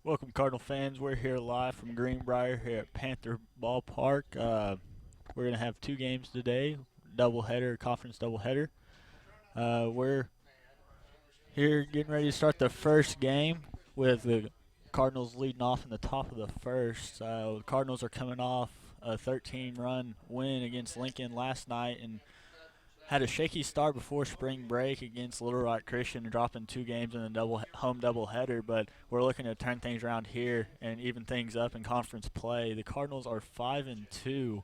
Welcome, Cardinal fans. We're here live from Greenbrier here at Panther Ballpark. We're going to have two games today, doubleheader, conference doubleheader. We're here getting ready to start the first game with the Cardinals leading off in the top of the first. The Cardinals are coming off a 13-run win against Lincoln last night and had a shaky start before spring break against Little Rock Christian, dropping two games in a home doubleheader. But we're looking to turn things around here and even things up in conference play. The Cardinals are 5-2,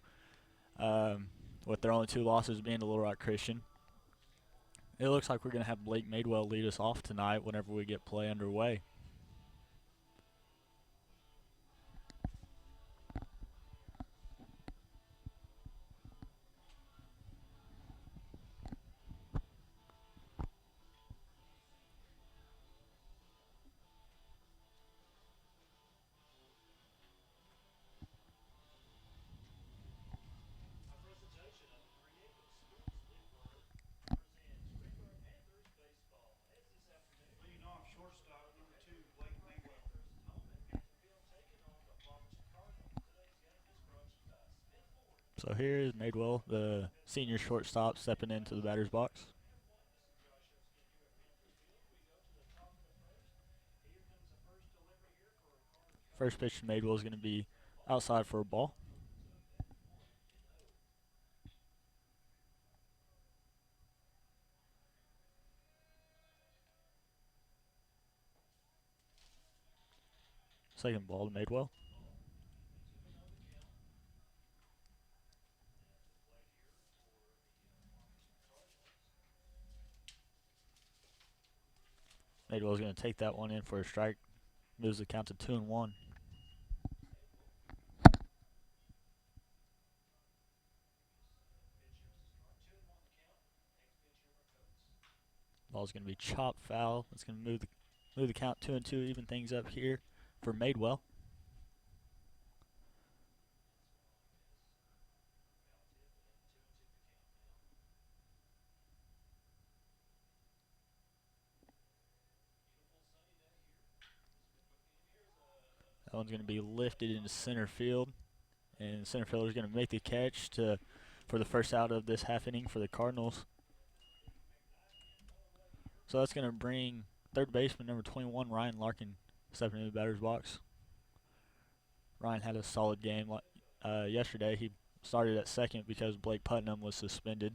with their only two losses being to Little Rock Christian. It looks like we're going to have Blake Madewell lead us off tonight whenever we get play underway. So here is Madewell, the senior shortstop, stepping into the batter's box. First pitch to Madewell is going to be outside for a ball. Second ball to Madewell. Madewell's going to take that one in for a strike. Moves the count to 2-1. Ball's going to be chopped foul. It's going to move the count 2-2, even things up here for Madewell. That one's going to be lifted into center field, and center fielder is going to make the catch for the first out of this half inning for the Cardinals. So that's going to bring third baseman number 21, Ryan Larkin, stepping into the batter's box. Ryan had a solid game yesterday. He started at second because Blake Putnam was suspended.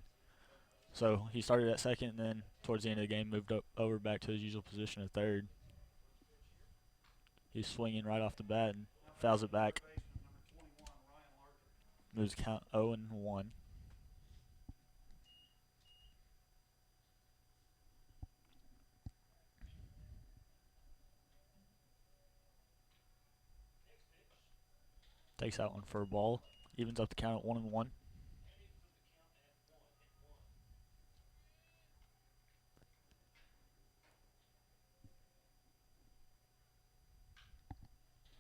So he started at second, and then towards the end of the game moved over back to his usual position at third. He's swinging right off the bat and fouls it back. Moves count 0-1. Takes that one for a ball. Evens up the count at 1-1.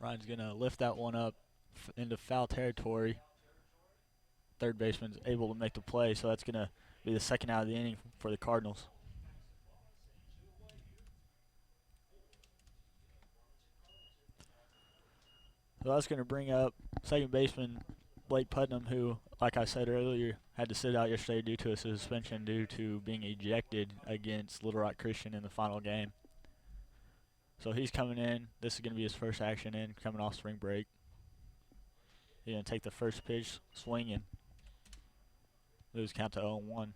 Ryan's going to lift that one up into foul territory. Third baseman's able to make the play, so that's going to be the second out of the inning for the Cardinals. So that's going to bring up second baseman Blake Putnam, who, like I said earlier, had to sit out yesterday due to a suspension due to being ejected against Little Rock Christian in the final game. So he's coming in. This is going to be his first action in, coming off spring break. He's going to take the first pitch, swinging. Moves count to 0-1.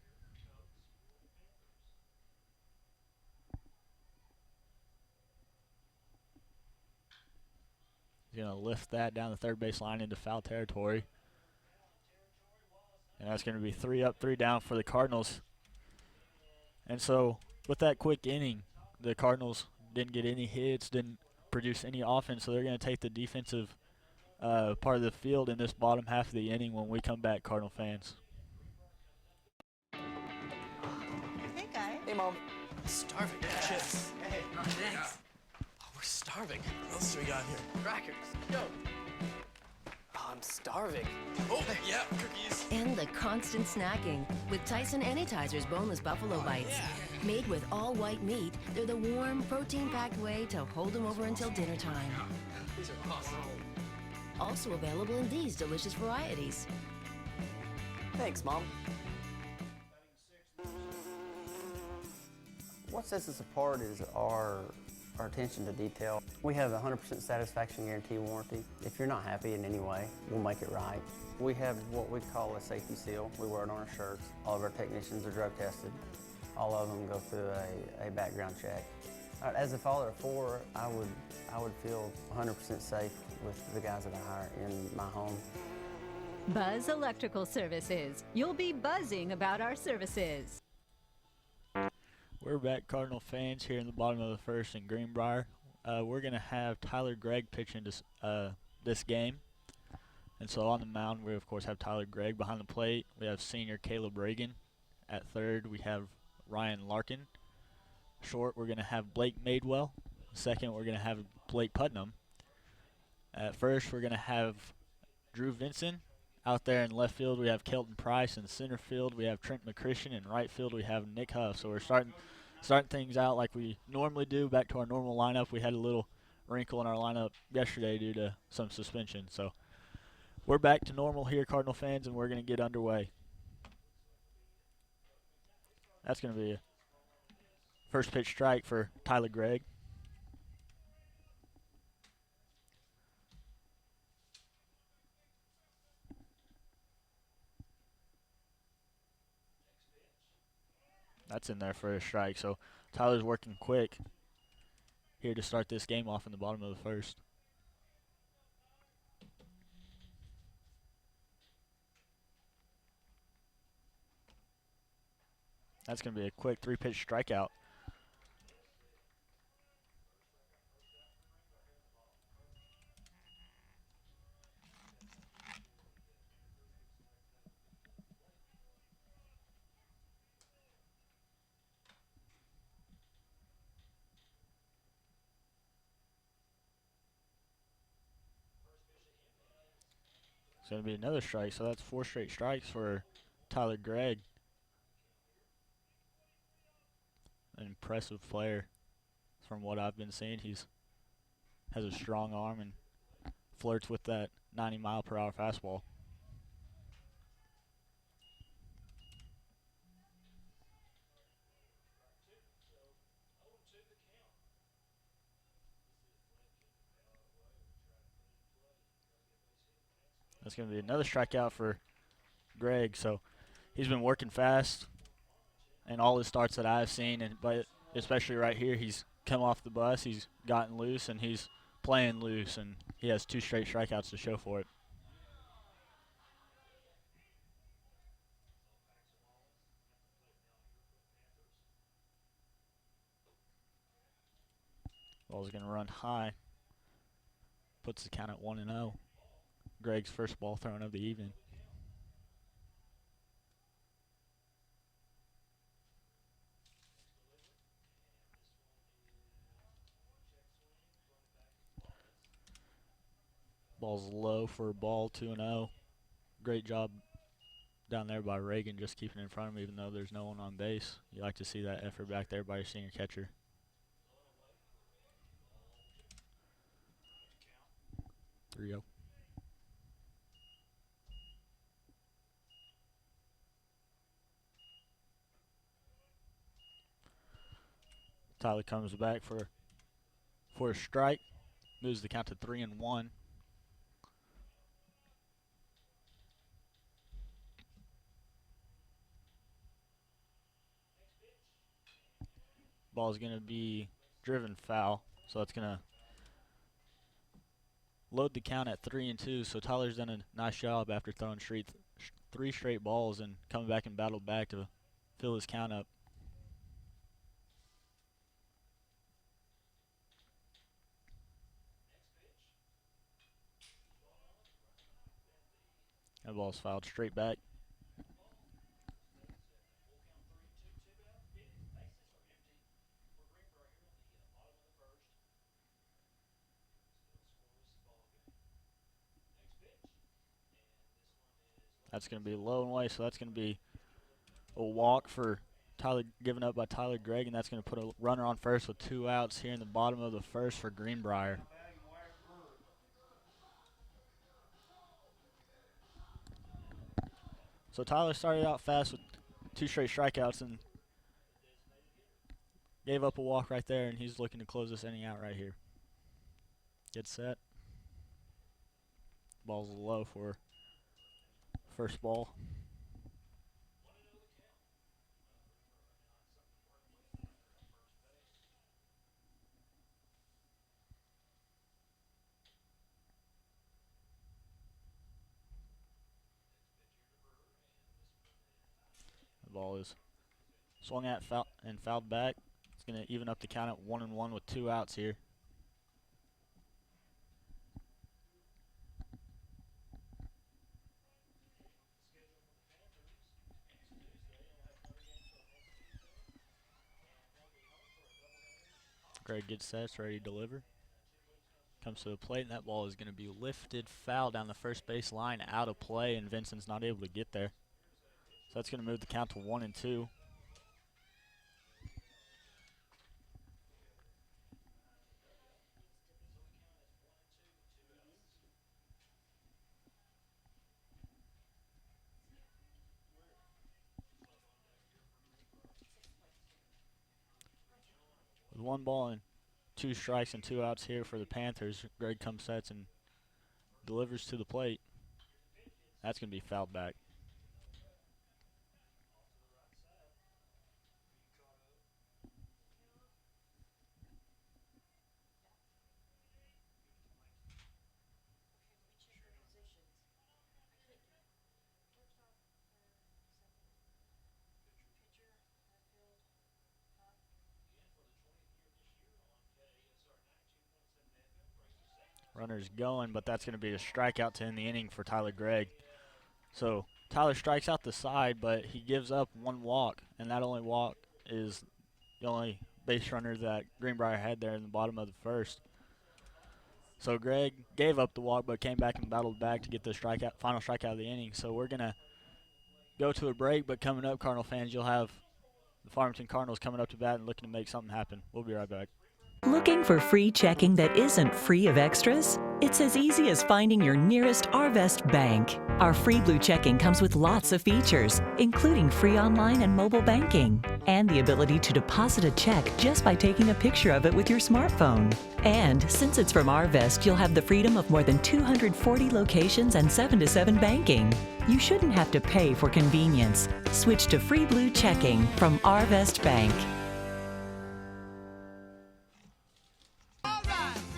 He's going to lift that down the third base line into foul territory. And that's going to be 3 up, 3 down for the Cardinals. And so with that quick inning, the Cardinals didn't get any hits, didn't produce any offense, so they're going to take the defensive part of the field in this bottom half of the inning when we come back, Cardinal fans. Hey, guy. Hey, Mom. Starving. Chips. Hey. Oh, thanks. Oh, we're starving. What else do we got here? Crackers. Yo. Oh, I'm starving. Oh, yeah, cookies. And the constant snacking with Tyson Anytizer's boneless buffalo bites. Yeah. Made with all white meat, they're the warm, protein-packed way to hold them over until dinner time. These are awesome. Also available in these delicious varieties. Thanks, Mom. What sets us apart is our attention to detail. We have a 100% satisfaction guarantee warranty. If you're not happy in any way, we'll make it right. We have what we call a safety seal. We wear it on our shirts. All of our technicians are drug tested. All of them go through a background check. As a father of four, I would feel 100% safe with the guys that I hire in my home. Buzz Electrical Services. You'll be buzzing about our services. We're back, Cardinal fans, here in the bottom of the first in Greenbrier. We're going to have Tyler Gregg pitching this game. And so on the mound, we, of course, have Tyler Gregg. Behind the plate, we have senior Caleb Reagan. At third, we have Ryan Larkin. Short, we're going to have Blake Madewell. Second, we're going to have Blake Putnam. At first, we're going to have Drew Vinson. Out there in left field, we have Kelton Price. In center field, we have Trent McChristian. In right field, we have Nick Huff. So we're starting things out like we normally do, back to our normal lineup. We had a little wrinkle in our lineup yesterday due to some suspension. So we're back to normal here, Cardinal fans, and we're going to get underway. That's going to be a first pitch strike for Tyler Gregg. That's in there for a strike. So Tyler's working quick here to start this game off in the bottom of the first. That's going to be a quick three-pitch strikeout. It's going to be another strike, so that's 4 straight strikes for Tyler Gregg. An impressive player from what I've been seeing. He's has a strong arm and flirts with that 90-mile-per-hour fastball. That's going to be another strikeout for Gregg. So he's been working fast in all his starts that I've seen, but especially right here, he's come off the bus, he's gotten loose, and he's playing loose, and he has 2 straight strikeouts to show for it. Ball's going to run high. Puts the count at 1-0. Gregg's first ball thrown of the evening. Ball's low for a ball, 2-0. Great job down there by Reagan, just keeping in front of him even though there's no one on base. You like to see that effort back there by your senior catcher. 3-0. Tyler comes back for a strike. Moves the count to 3-1. Ball is going to be driven foul, so it's going to load the count at 3-2. So Tyler's done a nice job after throwing 3 straight balls and coming back and battled back to fill his count up. That ball's fouled straight back. That's going to be low and away, so that's going to be a walk for given up by Tyler Gregg, and that's going to put a runner on first with 2 outs here in the bottom of the first for Greenbrier. So Tyler started out fast with 2 straight strikeouts and gave up a walk right there, and he's looking to close this inning out right here. Get set. Ball's low for first ball. The ball is swung at and fouled back. It's going to even up the count at 1-1 with 2 outs here. Greg gets set, ready to deliver. Comes to the plate, and that ball is going to be lifted foul down the first base line, out of play, and Vincent's not able to get there. So that's going to move the count to 1-2. With 1 ball and 2 strikes and 2 outs here for the Panthers, Greg comes sets and delivers to the plate. That's going to be fouled back. Runner's going, but that's going to be a strikeout to end the inning for Tyler Gregg. So Tyler strikes out the side, but he gives up 1 walk, and that only walk is the only base runner that Greenbrier had there in the bottom of the first. So Greg gave up the walk, but came back and battled back to get the final strikeout of the inning. So we're going to go to a break, but coming up, Cardinal fans, you'll have the Farmington Cardinals coming up to bat and looking to make something happen. We'll be right back. Looking for free checking that isn't free of extras? It's as easy as finding your nearest Arvest bank. Our free Blue checking comes with lots of features, including free online and mobile banking, and the ability to deposit a check just by taking a picture of it with your smartphone. And since it's from Arvest, you'll have the freedom of more than 240 locations and 7-to-7 banking. You shouldn't have to pay for convenience. Switch to free Blue checking from Arvest Bank.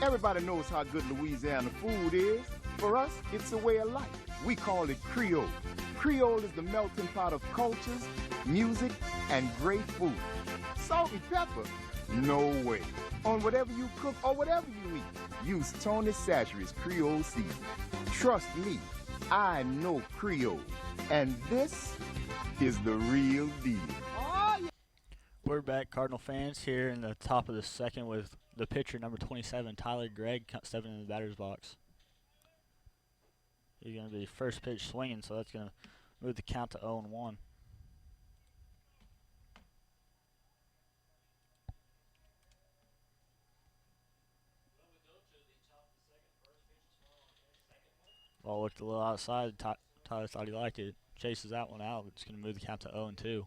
Everybody knows how good Louisiana food is. For us, it's a way of life. We call it Creole. Creole is the melting pot of cultures, music, and great food. Salt and pepper? No way. On whatever you cook or whatever you eat, use Tony Chachere's Creole seasoning. Trust me, I know Creole. And this is the real deal. Oh, yeah. We're back, Cardinal fans, here in the top of the second with the pitcher, number 27, Tyler Gregg, stepping in the batter's box. He's going to be first pitch swinging, so that's going to move the count to 0-1. Ball looked a little outside. Tyler thought he liked it. Chases that one out. It's going to move the count to 0-2.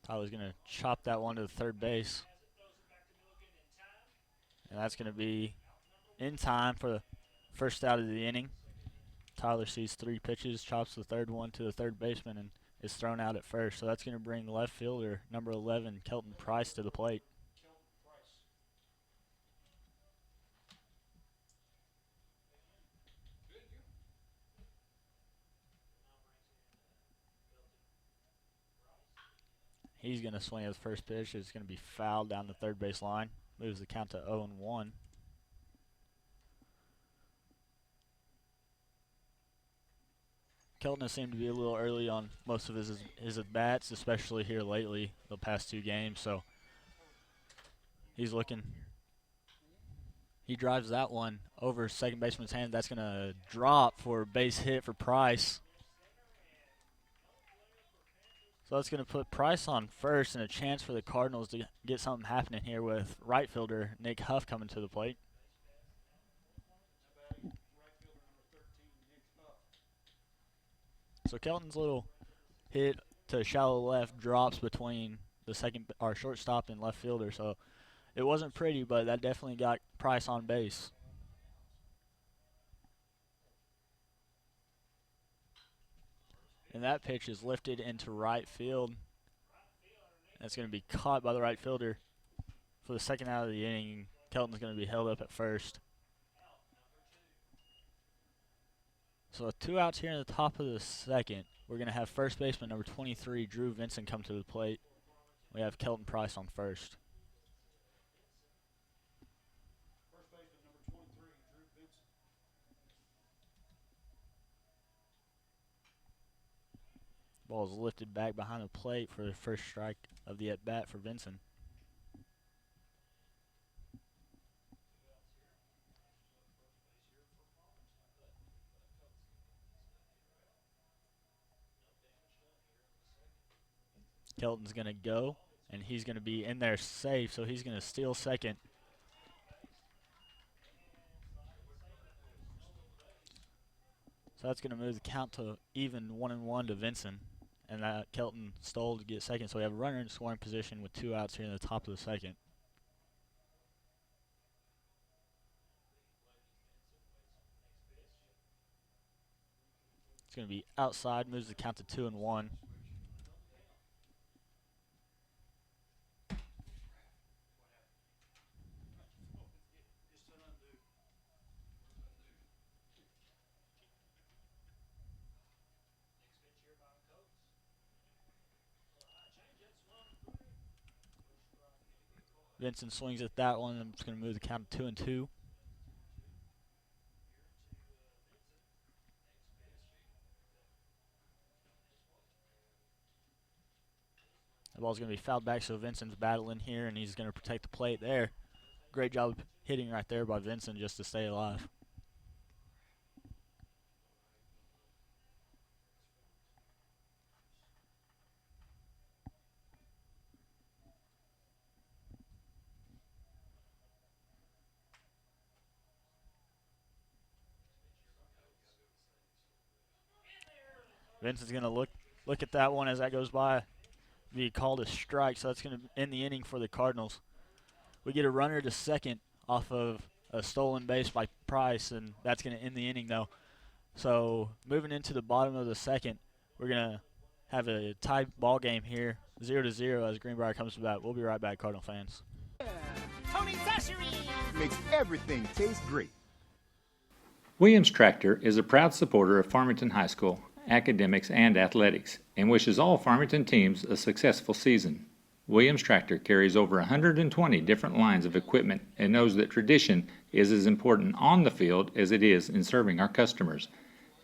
Tyler's going to chop that one to the third base. And that's going to be in time for the first out of the inning. Tyler sees 3 pitches, chops the third one to the third baseman, and is thrown out at first. So that's going to bring left fielder, number 11, Kelton Price, to the plate. He's going to swing at the first pitch. It's going to be fouled down the third base line. Moves the count to 0-1. Kelton has seemed to be a little early on most of his at-bats, especially here lately, the past 2 games. So he's He drives that one over second baseman's hand. That's going to drop for a base hit for Price. So that's going to put Price on first and a chance for the Cardinals to get something happening here with right fielder Nick Huff coming to the plate. So Kelton's little hit to shallow left drops between the our shortstop and left fielder. So it wasn't pretty, but that definitely got Price on base. And that pitch is lifted into right field. That's going to be caught by the right fielder for the second out of the inning. Kelton's going to be held up at first. So with 2 outs here in the top of the second, we're going to have first baseman number 23, Drew Vincent, come to the plate. We have Kelton Price on first. Ball is lifted back behind the plate for the first strike of the at-bat for Vincent. Kelton's going to go, and he's going to be in there safe, so he's going to steal second. So that's going to move the count to even 1-1 to Vincent. And Kelton stole to get second, so we have a runner in scoring position with 2 outs here in the top of the second. It's going to be outside, moves the count to 2-1. Vincent swings at that one, and it's going to move the count to 2-2. The ball's going to be fouled back, so Vincent's battling here, and he's going to protect the plate there. Great job hitting right there by Vincent just to stay alive. Vincent's going to look at that one as that goes by. Be called a strike, so that's going to end the inning for the Cardinals. We get a runner to second off of a stolen base by Price, and that's going to end the inning, though. So moving into the bottom of the second, we're going to have a tie ball game here, 0-0 as Greenbrier comes to bat. We'll be right back, Cardinal fans. Tony Zashery makes everything taste great. Williams Tractor is a proud supporter of Farmington High School, academics, and athletics, and wishes all Farmington teams a successful season. Williams Tractor carries over 120 different lines of equipment and knows that tradition is as important on the field as it is in serving our customers.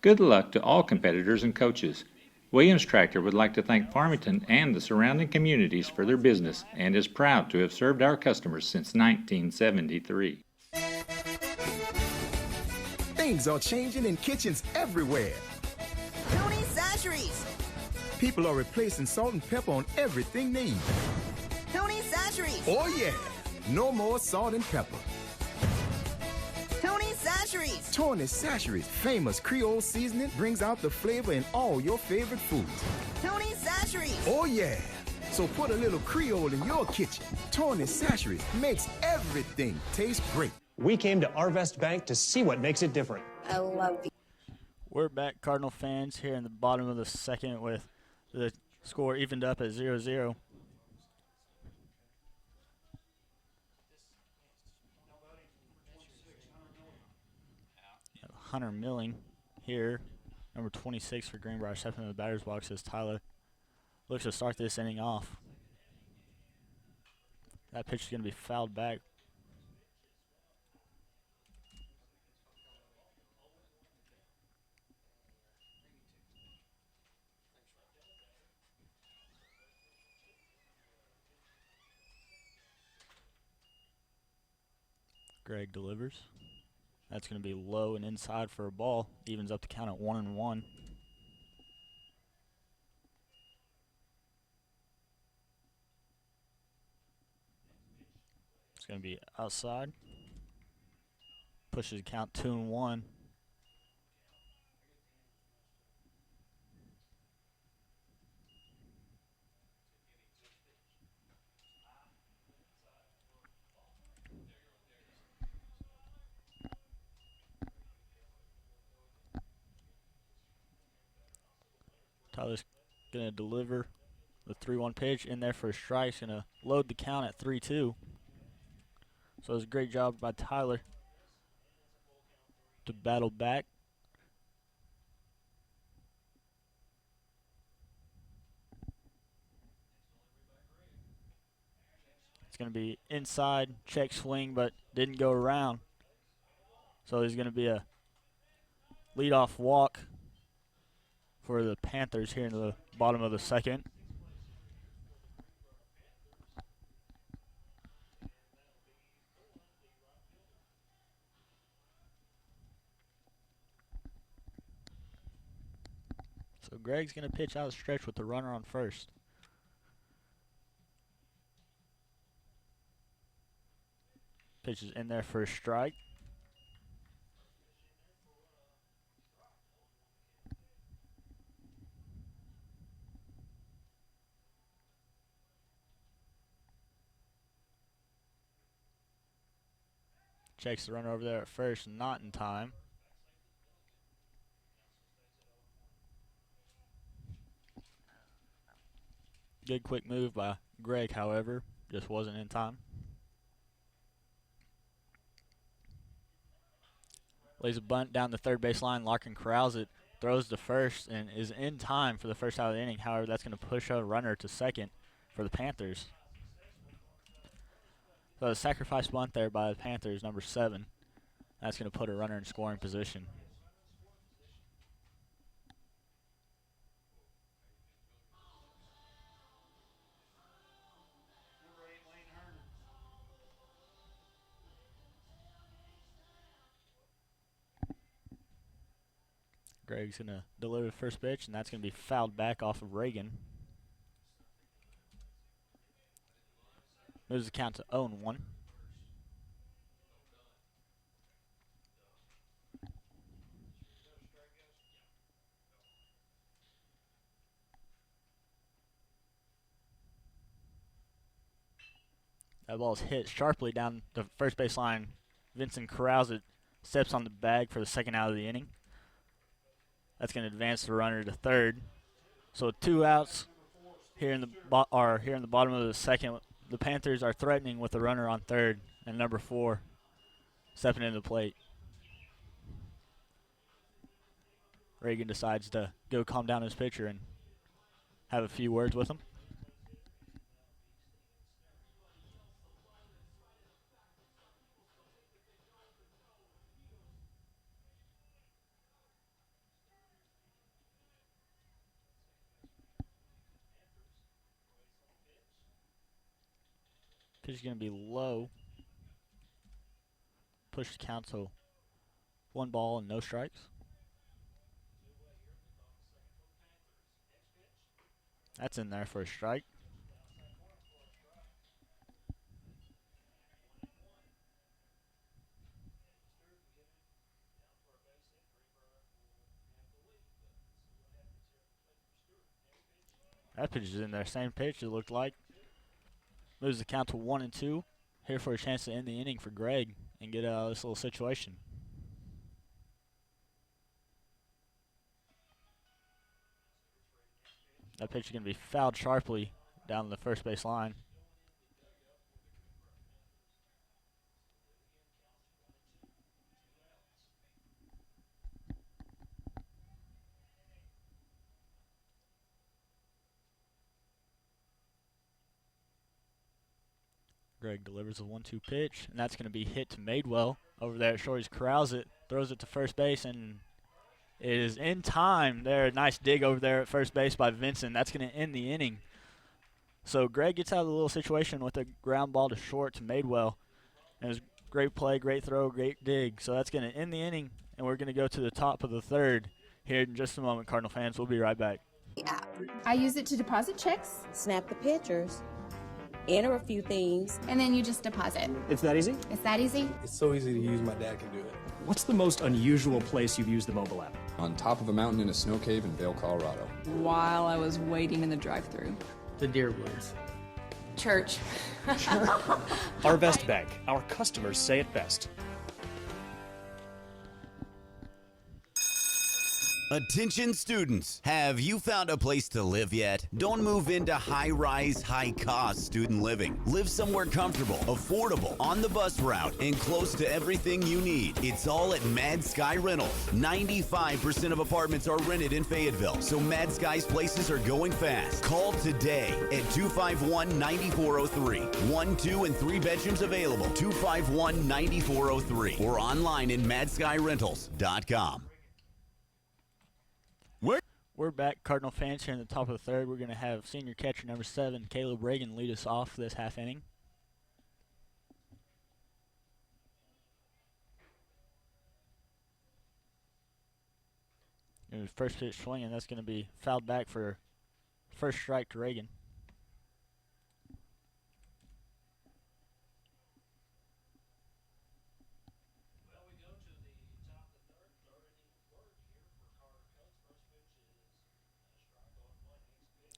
Good luck to all competitors and coaches. Williams Tractor would like to thank Farmington and the surrounding communities for their business and is proud to have served our customers since 1973. Things are changing in kitchens everywhere. Tony Zashery's. People are replacing salt and pepper on everything they eat. Tony Zashery's. Oh yeah, no more salt and pepper. Tony Zashery's. Tony Zashery's famous Creole seasoning brings out the flavor in all your favorite foods. Tony Zashery's. Oh yeah, so put a little Creole in your kitchen. Tony Zashery's makes everything taste great. We came to Arvest Bank to see what makes it different. I love you. We're back, Cardinal fans, here in the bottom of the second with the score evened up at 0-0. Hunter Milling here, number 26 for Greenbrier, stepping in the batter's box as Tyler looks to start this inning off. That pitch is going to be fouled back. Greg delivers. That's going to be low and inside for a ball. Evens up the count at 1-1. It's going to be outside. Pushes the count 2-1. Tyler's going to deliver the 3-1 pitch in there for a strike. He's going to load the count at 3-2. So it was a great job by Tyler to battle back. It's going to be inside, check swing, but didn't go around. So there's going to be a leadoff walk for the Panthers here in the bottom of the second. So Greg's going to pitch out of the stretch with the runner on first. Pitches in there for a strike. Checks the runner over there at first, not in time. Good quick move by Greg, however, just wasn't in time. Lays a bunt down the third base line. Larkin corrals it, throws to first, and is in time for the first out of the inning. However, that's going to push a runner to second for the Panthers. So the sacrifice bunt there by the Panthers, number 7. That's going to put a runner in scoring position. Greg's going to deliver the first pitch, and that's going to be fouled back off of Reagan. Moves the count to 0-1. That ball is hit sharply down the first base line. Vincent corrals it, steps on the bag for the second out of the inning. That's going to advance the runner to third. So 2 outs here in the bottom of the second. The Panthers are threatening with the runner on third, and number 4 stepping into the plate. Reagan decides to go calm down his pitcher and have a few words with him. Pitch is going to be low. Push the count to 1 ball and no strikes. That's in there for a strike. That pitch is in there. Same pitch, it looked like. Moves the count to 1-2. Here for a chance to end the inning for Greg and get out of this little situation. That pitch is going to be fouled sharply down the first base line. Greg delivers a 1-2 pitch, and that's going to be hit to Madewell over there at short. He corrals it, throws it to first base, and it is in time there. Nice dig over there at first base by Vincent. That's going to end the inning. So Greg gets out of the little situation with a ground ball to short to Madewell. And it was Great play, great throw, great dig. So that's going to end the inning, and we're going to go to the top of the third here in just a moment, Cardinal fans. We'll be right back. I use it to deposit checks. Snap the pictures, enter a few things, and then you just deposit. It's that easy? It's that easy? It's so easy to use, my dad can do it. What's the most unusual place you've used the mobile app? On top of a mountain in a snow cave in Vail, Colorado. While I was waiting in the drive-thru. The deer woods. Church. Arvest Bank. Our customers say it best. Attention students, have you found a place to live yet? Don't move into high-rise, high-cost student living. Live somewhere comfortable, affordable, on the bus route, and close to everything you need. It's all at Mad Sky Rentals. 95% of apartments are rented in Fayetteville, so Mad Sky's places are going fast. Call today at 251-9403. 1, 2, and 3 bedrooms available. 251-9403 or online at madskyrentals.com. We're back, Cardinal fans, here in the top of the third. We're going to have senior catcher number 7, Caleb Reagan, lead us off this half inning. And first pitch swinging, that's going to be fouled back for first strike to Reagan.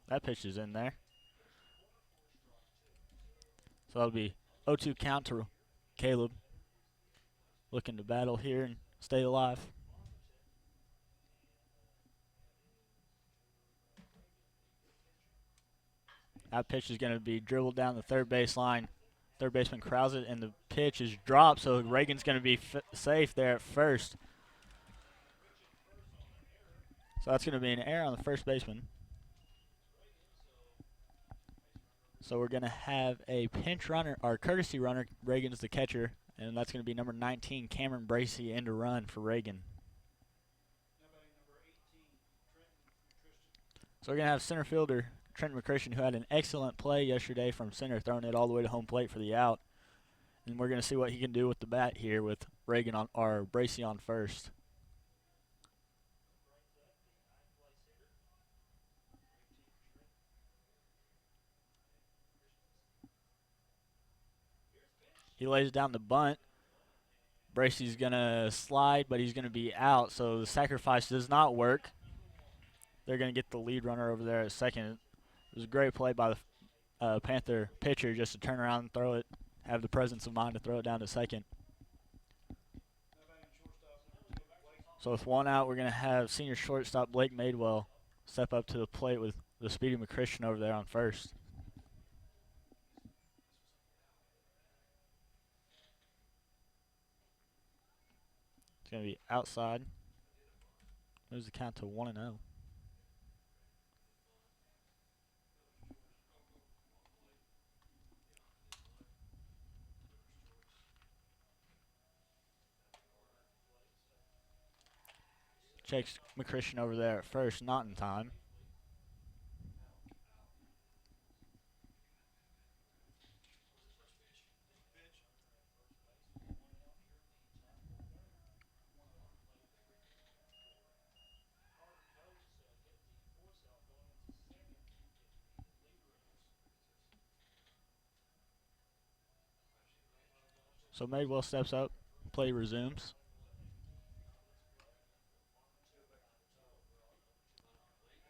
That pitch is in there. So that'll be 0-2 count to Caleb. Looking to battle here and stay alive. That pitch is going to be dribbled down the third base line. Third baseman crowds it, and the pitch is dropped, so Reagan's going to be safe there at first. So that's going to be an error on the first baseman. So we're going to have a pinch runner, or courtesy runner. Reagan's the catcher, and that's going to be number 19, Cameron Bracey, in to run for Reagan. So we're going to have center fielder Trenton McChristian, who had an excellent play yesterday from center, throwing it all the way to home plate for the out. And we're going to see what he can do with the bat here with Reagan on, or Bracey on first. He lays down the bunt. Bracey's going to slide, but he's going to be out, so the sacrifice does not work. They're going to get the lead runner over there at second. It was a great play by the Panther pitcher just to turn around and throw it, have the presence of mind to throw it down to second. So with one out, we're going to have senior shortstop Blake Madewell step up to the plate with the speedy McChristian over there on first. It's going to be outside. Moves the count to 1-0. Checks McChristian over there at first, not in time. So Madewell steps up, play resumes.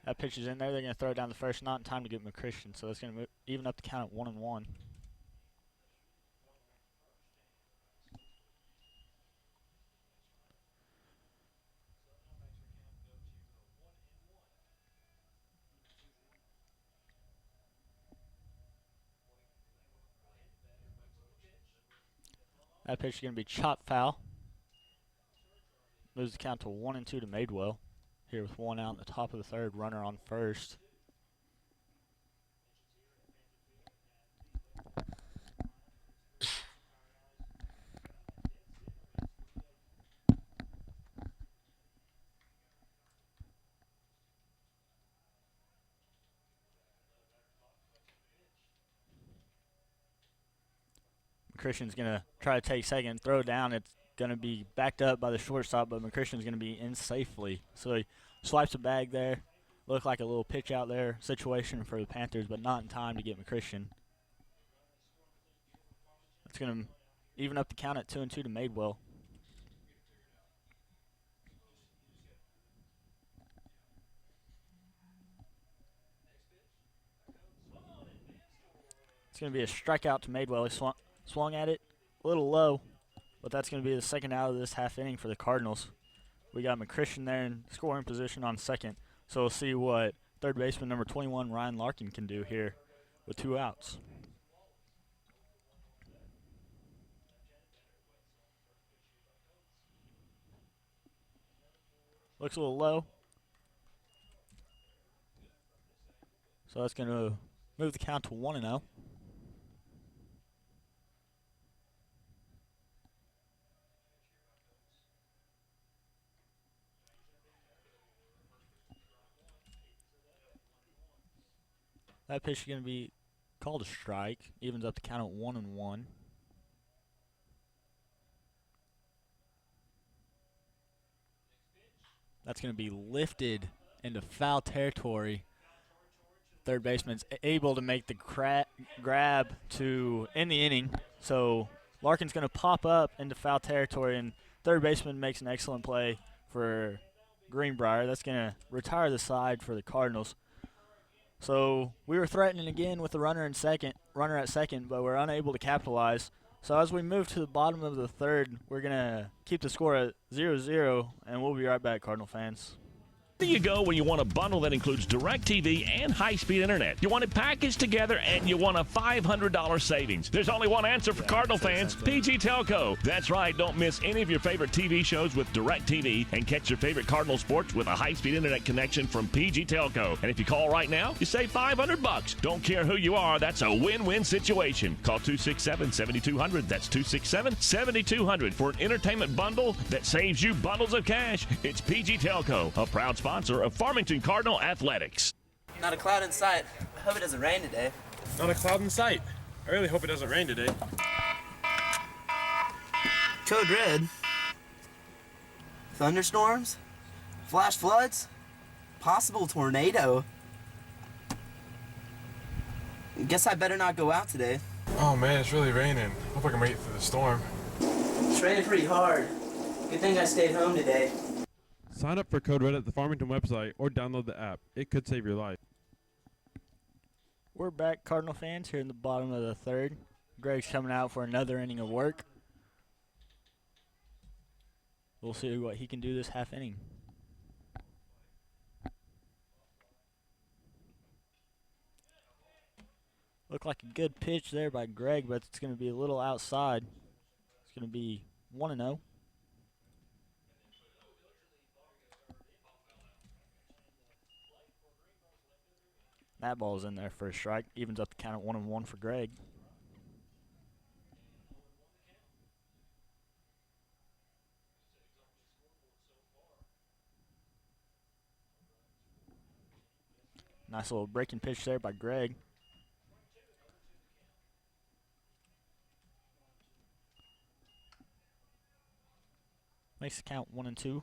That pitch is in there. They're going to throw it down the first, not in time to get McChristian, so that's going to even up the count at 1-1. That pitch is going to be chopped foul. Moves the count to 1-2 to Madewell. Here with one out in the top of the third, runner on first. McChristian's going to try to take second, throw down. It's going to be backed up by the shortstop, but McChristian's going to be in safely. So he swipes a bag there. Looked like a little pitch out there situation for the Panthers, but not in time to get McChristian. That's going to even up the count at 2-2 to Madewell. It's going to be a strikeout to Madewell. He swung at it a little low, but that's going to be the second out of this half inning for the Cardinals. We got McChristian there in scoring position on second, so we'll see what third baseman number 21, Ryan Larkin, can do here with 2 outs. Looks a little low. So that's going to move the count to 1-0. That pitch is going to be called a strike. Evens up the count at 1-1. That's going to be lifted into foul territory. Third baseman's able to make the grab to end the inning. So Larkin's going to pop up into foul territory, and third baseman makes an excellent play for Greenbrier. That's going to retire the side for the Cardinals. So we were threatening again with the runner at second, but we're unable to capitalize. So as we move to the bottom of the third, we're going to keep the score at 0-0, and we'll be right back, Cardinal fans. There you go when you want a bundle that includes DirecTV and high-speed internet. You want it packaged together and you want a $500 savings. There's only one answer for Cardinal fans, PG Telco. That's right, don't miss any of your favorite TV shows with DirecTV and catch your favorite Cardinal sports with a high-speed internet connection from PG Telco. And if you call right now, you save $500. Don't care who you are, that's a win-win situation. Call 267-7200. That's 267-7200 for an entertainment bundle that saves you bundles of cash. It's PG Telco, a proud sponsor of Farmington Cardinal Athletics. Not a cloud in sight. I hope it doesn't rain today. Not a cloud in sight. I really hope it doesn't rain today. Code red. Thunderstorms? Flash floods? Possible tornado? Guess I better not go out today. Oh man, it's really raining. Hope I can make it through the storm. It's raining pretty hard. Good thing I stayed home today. Sign up for Code Red at the Farmington website or download the app. It could save your life. We're back, Cardinal fans, here in the bottom of the third. Greg's coming out for another inning of work. We'll see what he can do this half inning. Looked like a good pitch there by Greg, but it's going to be a little outside. It's going to be 1-0. That ball's in there for a strike. Evens up the count at 1-1 for Greg. Nice little breaking pitch there by Greg. Makes the count 1-2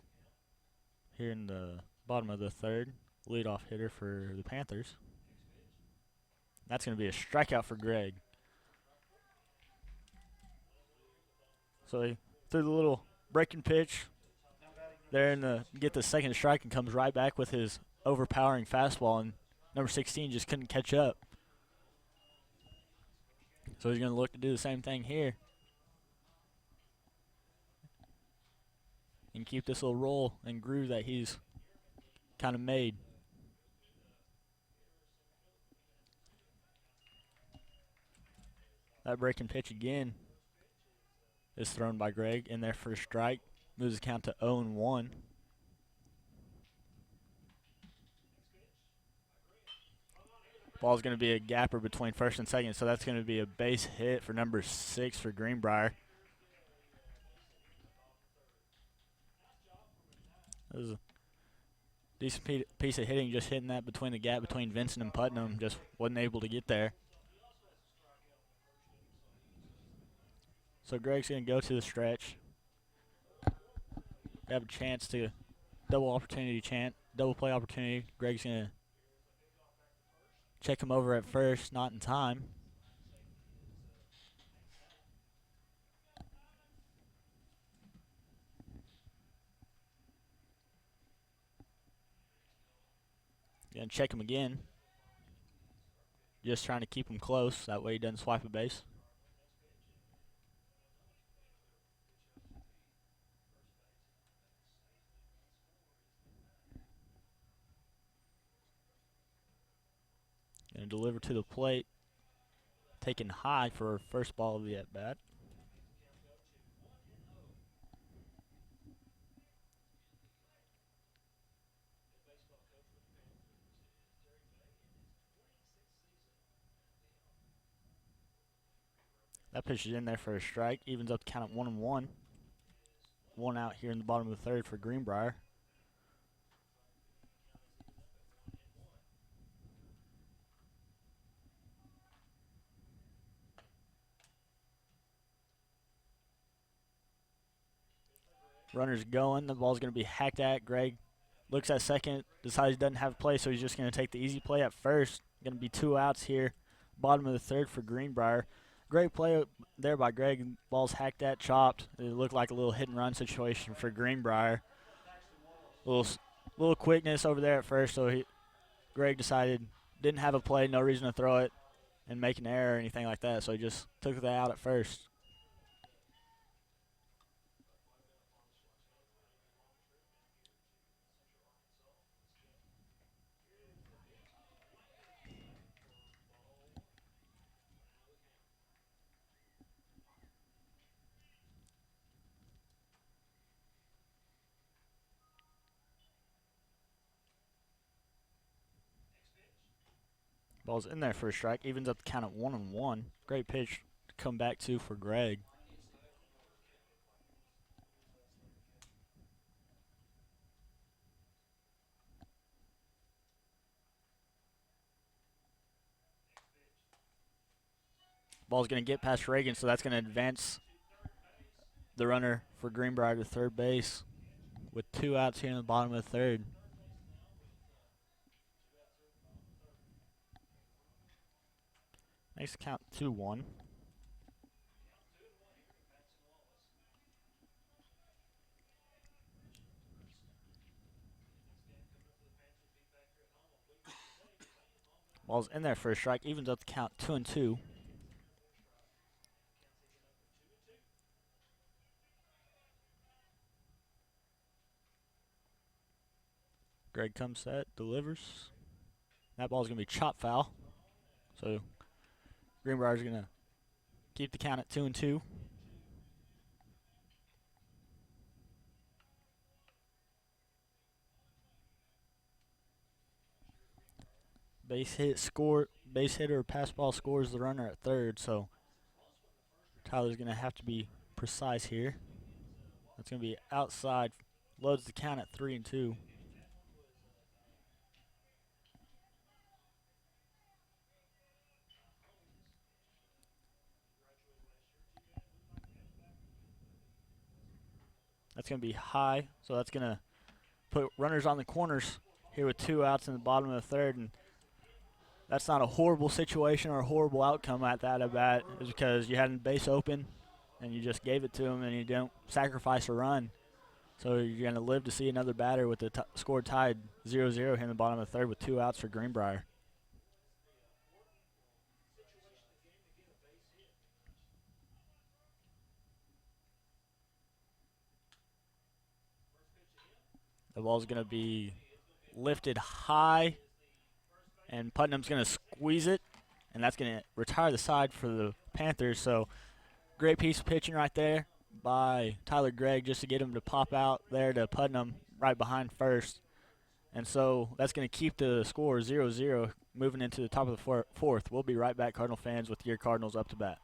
here in the bottom of the third. Leadoff hitter for the Panthers. That's going to be a strikeout for Greg. So he threw the little breaking pitch there and get the second strike and comes right back with his overpowering fastball, and number 16 just couldn't catch up. So he's going to look to do the same thing here and keep this little roll and groove that he's kind of made. That breaking pitch again is thrown by Greg in there for a strike. Moves the count to 0-1. Ball's going to be a gapper between first and second, so that's going to be a base hit for number 6 for Greenbrier. That was a decent piece of hitting, just hitting that between the gap between Vincent and Putnam. Just wasn't able to get there. So Greg's going to go to the stretch. Have a chance to double play opportunity. Greg's going to check him over at first, not in time. Going to check him again. Just trying to keep him close. That way he doesn't swipe a base. Going to deliver to the plate. Taken high for first ball of the at-bat. That pitch is in there for a strike. Evens up the count at 1-1. 1 out here in the bottom of the third for Greenbrier. Runner's going. The ball's going to be hacked at. Greg looks at second, decides he doesn't have a play, so he's just going to take the easy play at first. Going to be 2 outs here, bottom of the third for Greenbrier. Great play there by Greg. Ball's hacked at, chopped. It looked like a little hit and run situation for Greenbrier. Little quickness over there at first, so Greg decided didn't have a play, no reason to throw it and make an error or anything like that, so he just took that out at first. Ball's in there for a strike. Evens up the count at 1-1. Great pitch to come back to for Greg. Ball's going to get past Reagan, so that's going to advance the runner for Greenbrier to third base with 2 outs here in the bottom of the third. Makes the count 2-1. Ball's in there for a strike. Evens up the count 2-2. Greg comes set, delivers. That ball's going to be chop foul. So Greenbrier's going to keep the count at 2-2. Base hitter or pass ball scores the runner at third, so Tyler's going to have to be precise here. That's going to be outside, loads the count at 3-2. That's going to be high, so that's going to put runners on the corners here with 2 outs in the bottom of the third, and that's not a horrible situation or a horrible outcome at that at bat. It's because you had a base open and you just gave it to him and you don't sacrifice a run. So you're going to live to see another batter with the score tied 0-0 here in the bottom of the third with 2 outs for Greenbrier. The ball's going to be lifted high, and Putnam's going to squeeze it, and that's going to retire the side for the Panthers. So great piece of pitching right there by Tyler Gregg just to get him to pop out there to Putnam right behind first. And so that's going to keep the score 0-0 moving into the top of the fourth. We'll be right back, Cardinal fans, with your Cardinals up to bat.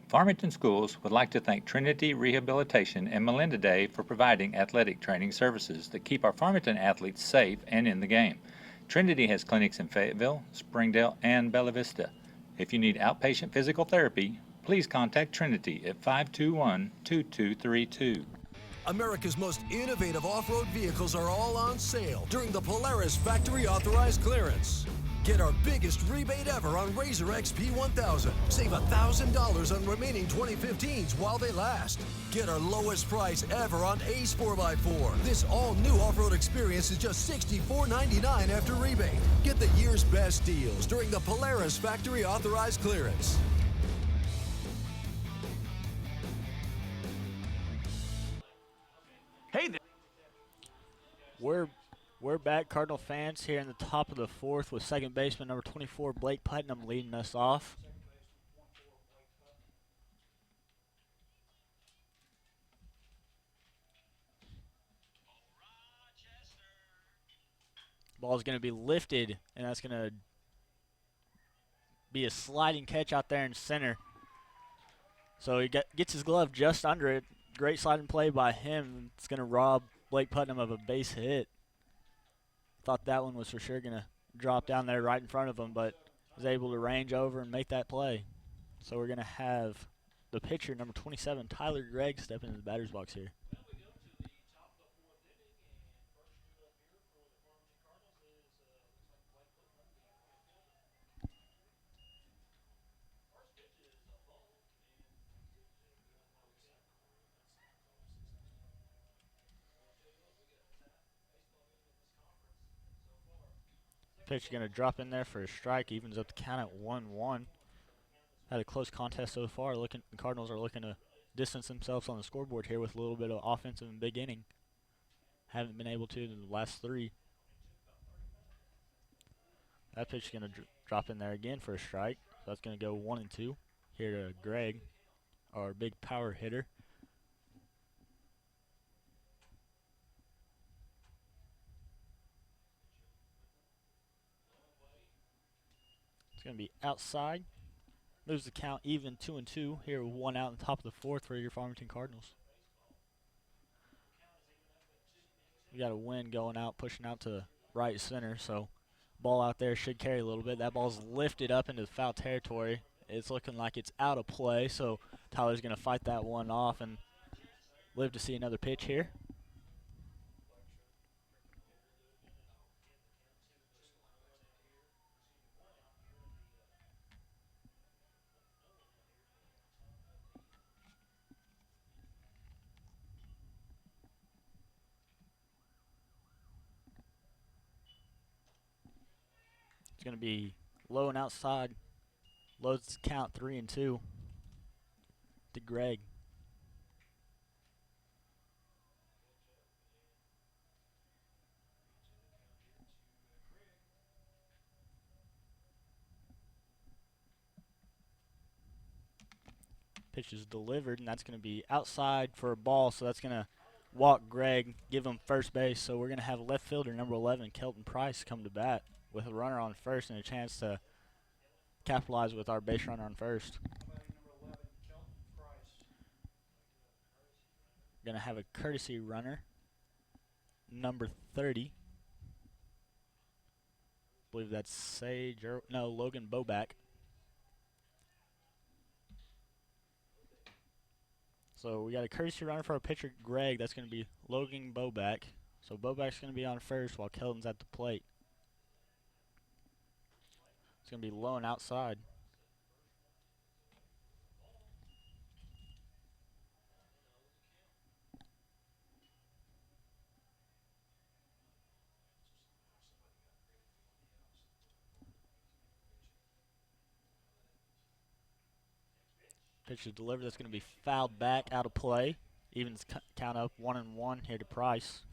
Farmington Schools would like to thank Trinity Rehabilitation and Melinda Day for providing athletic training services that keep our Farmington athletes safe and in the game. Trinity has clinics in Fayetteville, Springdale, and Bella Vista. If you need outpatient physical therapy, please contact Trinity at 521-2232. America's most innovative off-road vehicles are all on sale during the Polaris Factory Authorized Clearance. Get our biggest rebate ever on Razor XP 1000. Save $1,000 on remaining 2015s while they last. Get our lowest price ever on Ace 4x4. This all-new off-road experience is just $64.99 after rebate. Get the year's best deals during the Polaris Factory Authorized Clearance. Hey there. We're back, Cardinal fans, here in the top of the fourth with second baseman number 24, Blake Putnam, leading us off. Ball's going to be lifted, and that's going to be a sliding catch out there in center. So he gets his glove just under it. Great sliding play by him. It's going to rob Blake Putnam of a base hit. Thought that one was for sure going to drop down there right in front of him, but was able to range over and make that play. So we're going to have the pitcher, number 27, Tyler Gregg, step into the batter's box here. Pitch going to drop in there for a strike, evens up the count at 1-1. Had a close contest so far. The Cardinals are looking to distance themselves on the scoreboard here with a little bit of offensive and big inning. Haven't been able to in the last three. That pitch is going to drop in there again for a strike. So that's going to go 1-2 here to Greg, our big power hitter. It's going to be outside. Moves the count even 2-2 here with one out in the top of the fourth for your Farmington Cardinals. We got a wind going out, pushing out to right center, so ball out there should carry a little bit. That ball's lifted up into the foul territory. It's looking like it's out of play, so Tyler's going to fight that one off and live to see another pitch here. It's going to be low and outside. Loads the count 3-2 to Greg. Pitch is delivered, and that's going to be outside for a ball, so that's going to walk Greg, give him first base. So we're going to have left fielder number 11, Kelton Price, come to bat with a runner on first and a chance to capitalize with our base runner on first. Going to have a courtesy runner, number 30. I believe that's Logan Boback. So we got a courtesy runner for our pitcher, Greg. That's going to be Logan Boback. So Boback's going to be on first while Kelton's at the plate. It's going to be low and outside. Pitch is delivered. That's going to be fouled back, out of play. Evens count up 1-1 here to Price.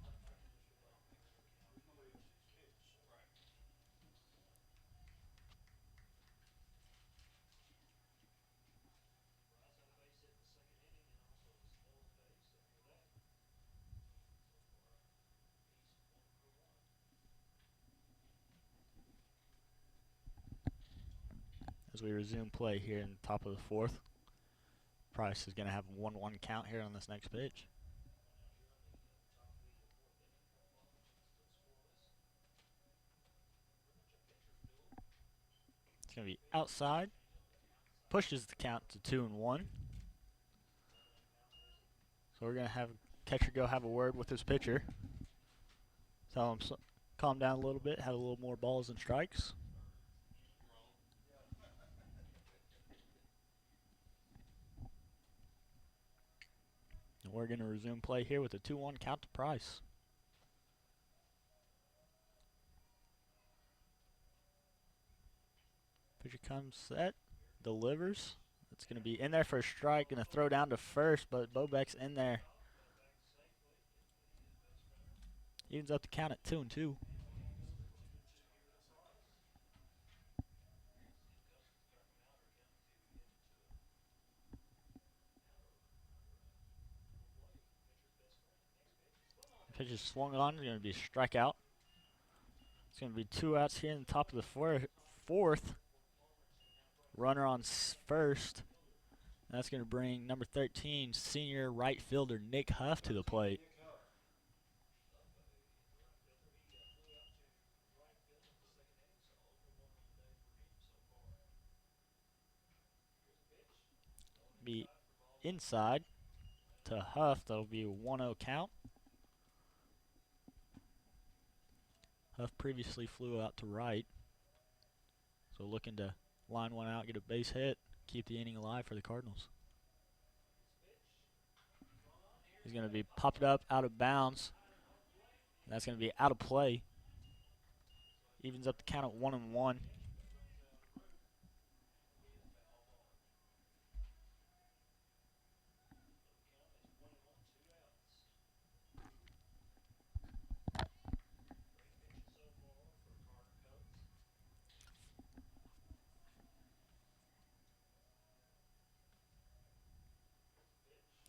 As we resume play here in the top of the fourth. Price is going to have a 1-1 count here on this next pitch. It's going to be outside. pushes the count to 2-1. So we're going to have catcher go have a word with his pitcher. Tell him calm down a little bit, have a little more balls and strikes. And we're going to resume play here with a 2-1 count to Price. Pitcher comes set, delivers. It's going to be in there for a strike, going to throw down to first, but Bobek's in there. Evens up the count at 2-2. Pitch is swung on, it's going to be a strikeout. It's going to be 2 outs here in the top of the fourth. Runner on first. And that's going to bring number 13, senior right fielder Nick Huff to the plate. Be inside to Huff. That'll be a 1-0 count. Huff previously flew out to right. So looking to line one out, get a base hit, keep the inning alive for the Cardinals. He's going to be popped up out of bounds. That's going to be out of play. Evens up the count at 1-1.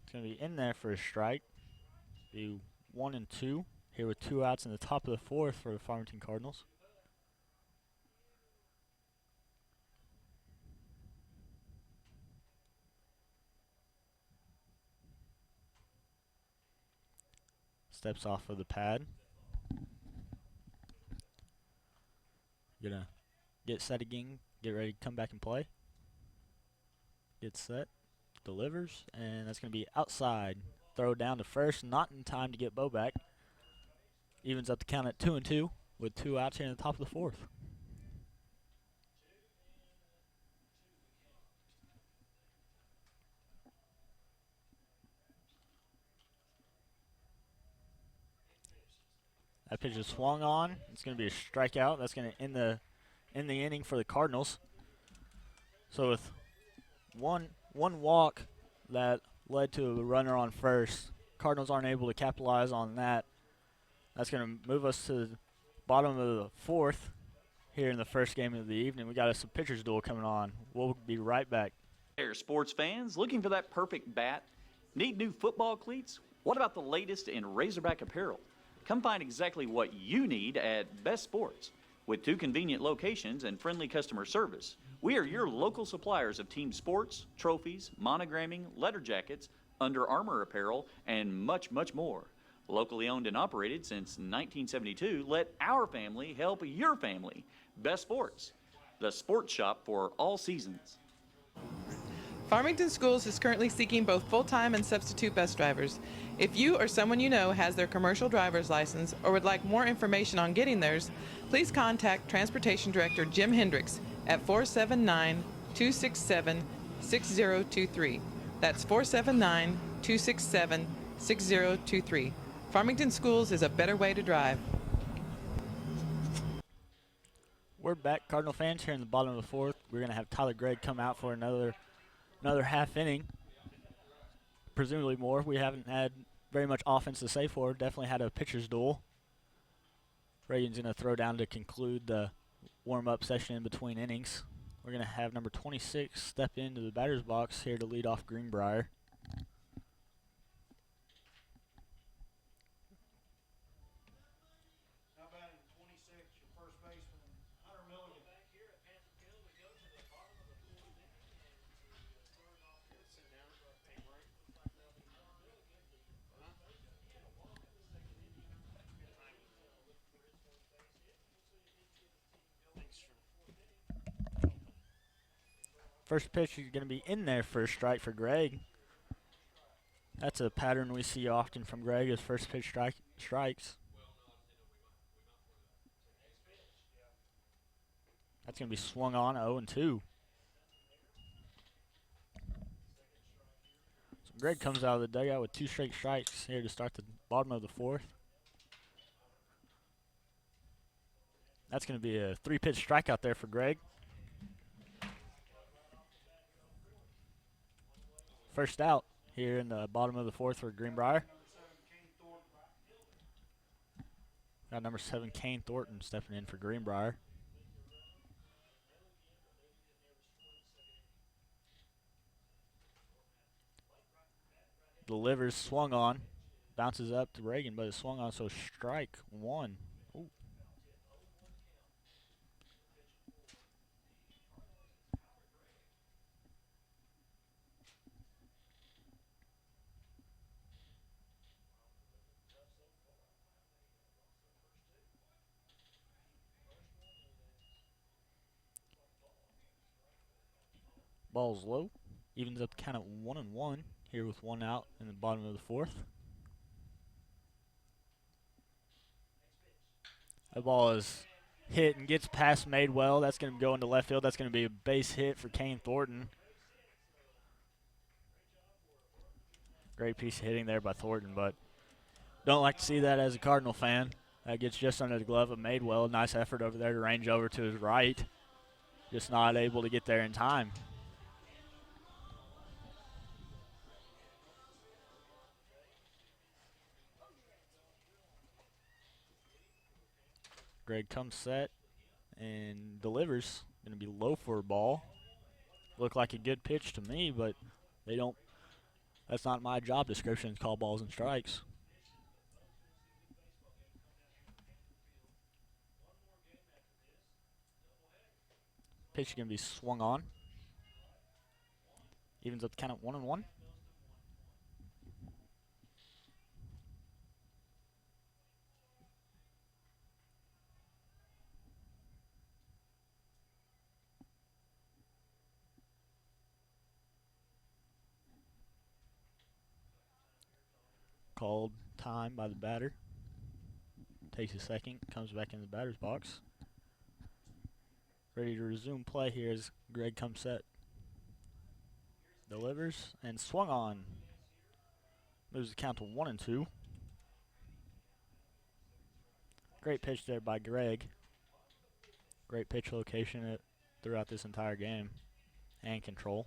It's going to be in there for a strike. Be 1-2 here with 2 outs in the top of the fourth for the Farmington Cardinals. Steps off of the pad. Gonna get set again, get ready to come back and play. Get set, delivers, and that's going to be outside. Throw down to first, not in time to get Bo back. Evens up the count at 2-2 with 2 outs here in the top of the fourth. That pitch is swung on. It's going to be a strikeout. That's going to end the inning for the Cardinals. So with one walk that led to a runner on first, Cardinals aren't able to capitalize on that. That's going to move us to the bottom of the fourth here in the first game of the evening. We got us a pitcher's duel coming on. We'll be right back. Hey, sports fans, looking for that perfect bat? Need new football cleats? What about the latest in Razorback apparel? Come find exactly what you need at Best Sports. With 2 convenient locations and friendly customer service, we are your local suppliers of team sports, trophies, monogramming, letter jackets, Under Armour apparel, and much, much more. Locally owned and operated since 1972, let our family help your family. Best Sports, the sports shop for all seasons. Farmington Schools is currently seeking both full-time and substitute bus drivers. If you or someone you know has their commercial driver's license or would like more information on getting theirs, please contact Transportation Director Jim Hendricks at 479-267-6023. That's 479-267-6023. Farmington Schools is a better way to drive. We're back, Cardinal fans, here in the bottom of the fourth. We're going to have Tyler Gregg come out for another half inning. Presumably more. We haven't had very much offense to say for. Definitely had a pitcher's duel. Reagan's going to throw down to conclude the warm-up session in between innings. We're going to have number 26 step into the batter's box here to lead off Greenbrier. First pitch is going to be in there for a strike for Greg. That's a pattern we see often from Greg, is first pitch strikes. That's going to be swung on, 0-2. So Greg comes out of the dugout with 2 straight strikes here to start the bottom of the 4th. That's going to be a 3-pitch strikeout there for Greg. First out here in the bottom of the 4th for Greenbrier. Got number 7, Kane Thornton, stepping in for Greenbrier. Delivers, swung on, bounces up to Reagan, but it's swung on, so strike 1. Ooh. Ball's low, evens up the count at 1-1 here with 1 out in the bottom of the 4th. That ball is hit and gets past Madewell. That's going to go into left field. That's going to be a base hit for Kane Thornton. Great piece of hitting there by Thornton, but don't like to see that as a Cardinal fan. That gets just under the glove of Madewell. Nice effort over there to range over to his right. Just not able to get there in time. Greg comes set and delivers. Going to be low for a ball. Looked like a good pitch to me, but they don't. That's not my job description to call balls and strikes. Pitch going to be swung on. Evens up the count at 1-1. Called time by the batter. Takes a second, comes back in the batter's box. Ready to resume play here as Greg comes set. Delivers and swung on. Moves the count to 1-2. Great pitch there by Greg. Great pitch location throughout this entire game. And control.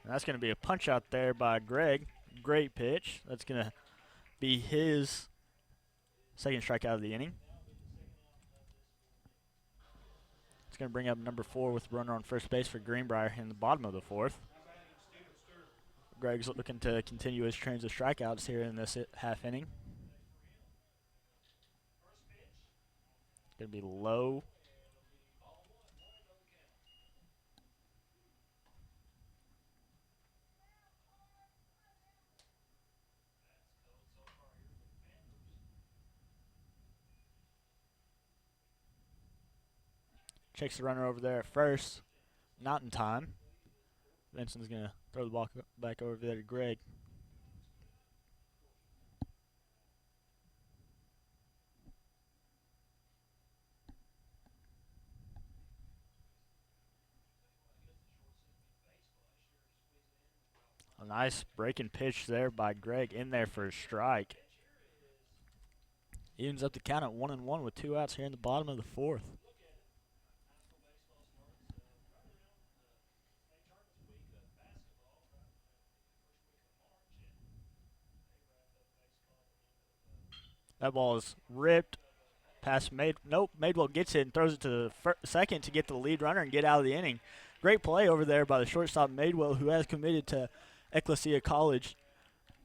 And that's going to be a punch out there by Greg. Great pitch. That's going to be his second strikeout of the inning. It's going to bring up number 4 with runner on first base for Greenbrier in the bottom of the 4th. Greg's looking to continue his trends of strikeouts here in this half inning. Going to be low. Checks the runner over there at first. Not in time. Vincent's going to throw the ball back over there to Greg. A nice breaking pitch there by Greg in there for a strike. Evens up the count at 1-1 with 2 outs here in the bottom of the 4th. That ball is ripped past Madewell gets it and throws it to the second to get the lead runner and get out of the inning. Great play over there by the shortstop Madewell, who has committed to Ecclesia College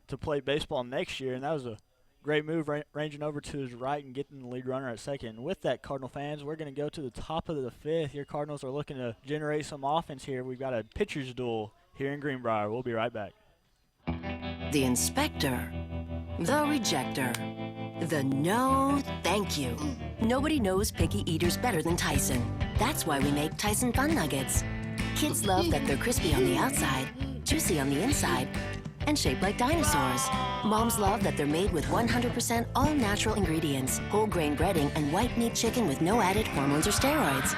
to play baseball next year, and that was a great move ranging over to his right and getting the lead runner at second. And with that, Cardinal fans, we're going to go to the top of the 5th. Your Cardinals are looking to generate some offense here. We've got a pitcher's duel here in Greenbrier. We'll be right back. the inspector, the rejecter, the no thank you. Nobody knows picky eaters better than Tyson. That's why we make Tyson Fun Nuggets. Kids love that they're crispy on the outside, juicy on the inside, and shaped like dinosaurs. Moms love that they're made with 100% all-natural ingredients, whole grain breading, and white meat chicken with no added hormones or steroids.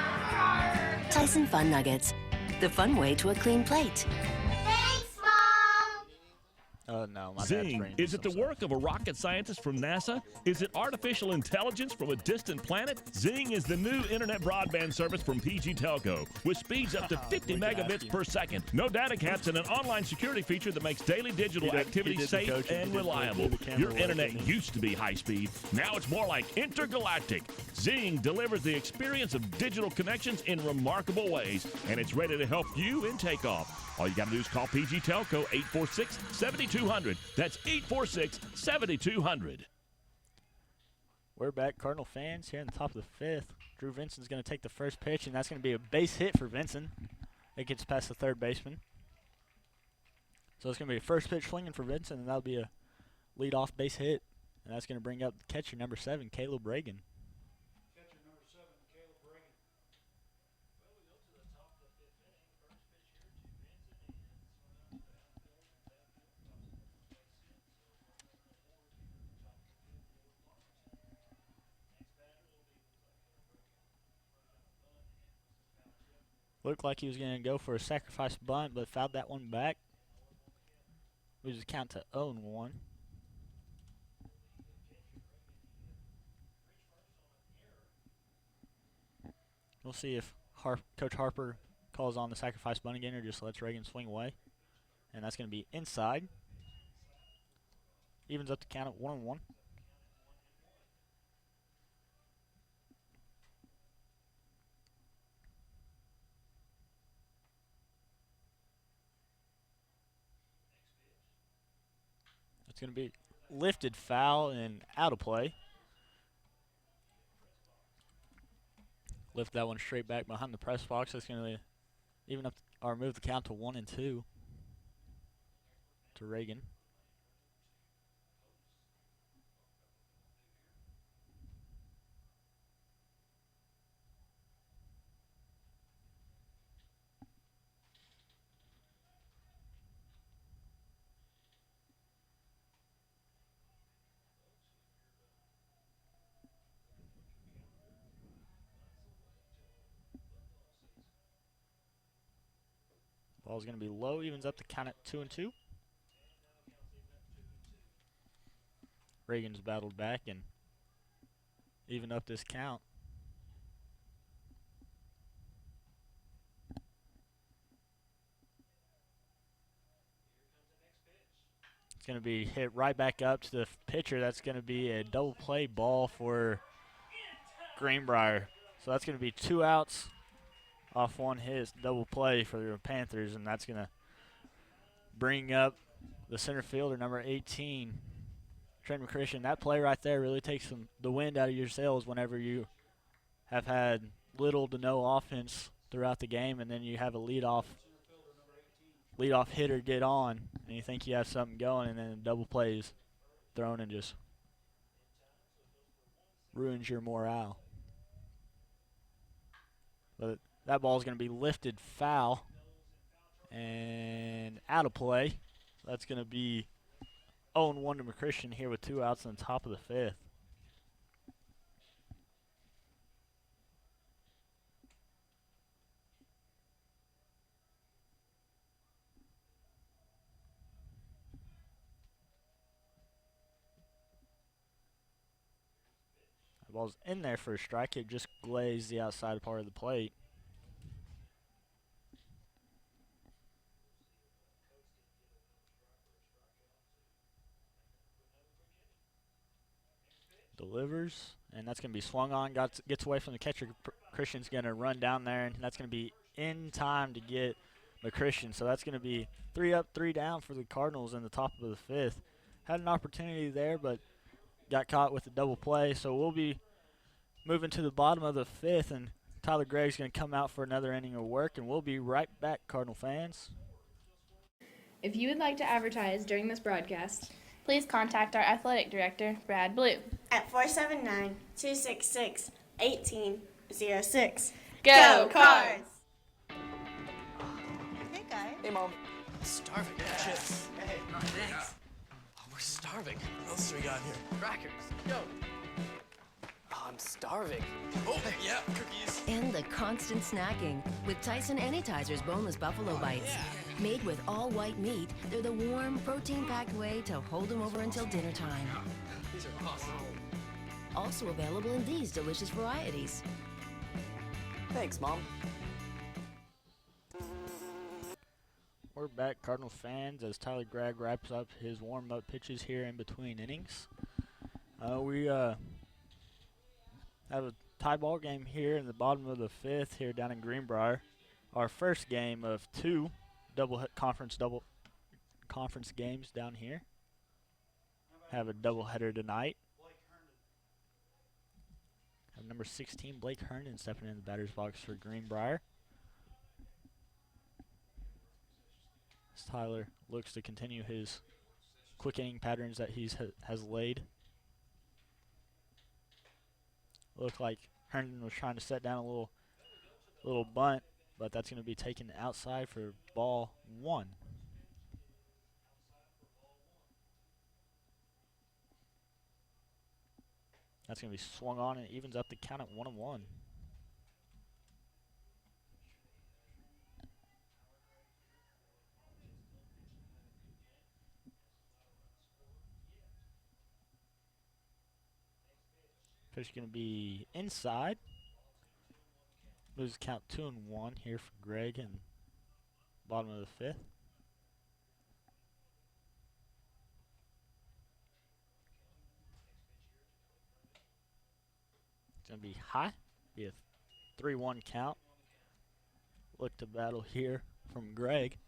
Tyson Fun Nuggets, the fun way to a clean plate. No, my Zing, dad's is it the work of a rocket scientist from NASA? Is it artificial intelligence from a distant planet? Zing is the new internet broadband service from PG Telco with speeds up to 50 megabits per second. No data caps and an online security feature that makes daily digital activity safe and reliable. Your internet used to be high speed. Now it's more like intergalactic. Zing delivers the experience of digital connections in remarkable ways, and it's ready to help you in takeoff. All you got to do is call PG Telco 846-7200. That's 846-7200. We're back, Cardinal fans, here in the top of the fifth. Drew Vinson's going to take the first pitch, and that's going to be a base hit for Vinson. It gets past the third baseman. So it's going to be a first pitch swinging for Vinson, and that'll be a leadoff base hit. And that's going to bring up catcher number 7, Caleb Reagan. Looked like he was going to go for a sacrifice bunt, but fouled that one back. Moves the count to 0-1. We'll see if Coach Harper calls on the sacrifice bunt again or just lets Reagan swing away. And that's going to be inside. Evens up the count at 1-1. It's going to be lifted foul and out of play. Lift that one straight back behind the press box. That's going to even up or move the count to 1-2 to Reagan. Ball's going to be low, evens up the count at 2-2. Reagan's battled back and even up this count. It's going to be hit right back up to the pitcher. That's going to be a double play ball for Greenbrier. So that's going to be 2 outs off one hit, double play for the Panthers, and that's going to bring up the center fielder, number 18, Trent McChristian. That play right there really takes the wind out of your sails whenever you have had little to no offense throughout the game, and then you have a leadoff hitter get on, and you think you have something going, and then a double play is thrown and just ruins your morale. But that ball is going to be lifted foul and out of play. That's going to be 0-1 to McChristian here with 2 outs on the top of the fifth. The ball's in there for a strike. It just glazed the outside part of the plate. Delivers, and that's going to be swung on. Gets away from the catcher. Christian's going to run down there, and that's going to be in time to get McChristian. So that's going to be 3 up, 3 down for the Cardinals in the top of the fifth. Had an opportunity there, but got caught with a double play. So we'll be moving to the bottom of the fifth, and Tyler Gregg's going to come out for another inning of work, and we'll be right back, Cardinal fans. If you would like to advertise during this broadcast, please contact our athletic director, Brad Blue, at 479-266-1806. Go Cards! Hey, guys. Hey, Mom. I'm starving. Chips. Hey, thanks. Oh, we're starving. What else do we got here? Crackers. Yo. Oh, I'm starving. Oh, yeah, cookies. And the constant snacking with Tyson Anytizers boneless buffalo bites. Yeah. Made with all white meat, they're the warm, protein-packed way to hold them over until dinner time. These are awesome. Also available in these delicious varieties. Thanks, Mom. We're back, Cardinal fans, as Tyler Gregg wraps up his warm-up pitches here in between innings. We have a tie ball game here in the bottom of the fifth here down in Greenbrier. Our first game of two conference games down here. Have a doubleheader tonight. Have number 16, Blake Herndon, stepping in the batter's box for Greenbrier. As Tyler looks to continue his quick inning patterns that he has laid. Looked like Herndon was trying to set down a little bunt, but that's going to be taken outside for ball one. That's going to be swung on and evens up the count at 1-1. Pitch going to be inside. Moves count 2-1 here for Greg in bottom of the fifth. It's going to be high. Be a 3-1 count. Look to battle here from Greg.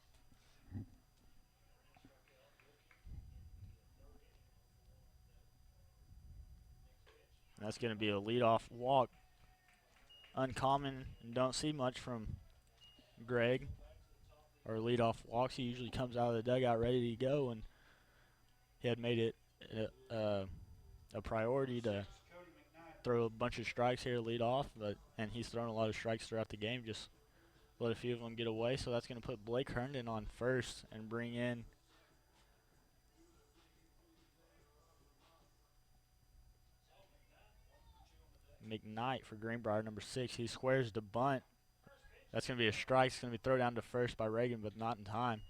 That's going to be a leadoff walk. Uncommon and don't see much from Greg. Or leadoff walks. He usually comes out of the dugout ready to go, and he had made it a priority to throw a bunch of strikes here to lead off, and he's thrown a lot of strikes throughout the game, just let a few of them get away. So that's going to put Blake Herndon on first and bring in McKnight for Greenbrier, number 6. He squares the bunt. That's going to be a strike. It's going to be thrown down to first by Reagan, but not in time.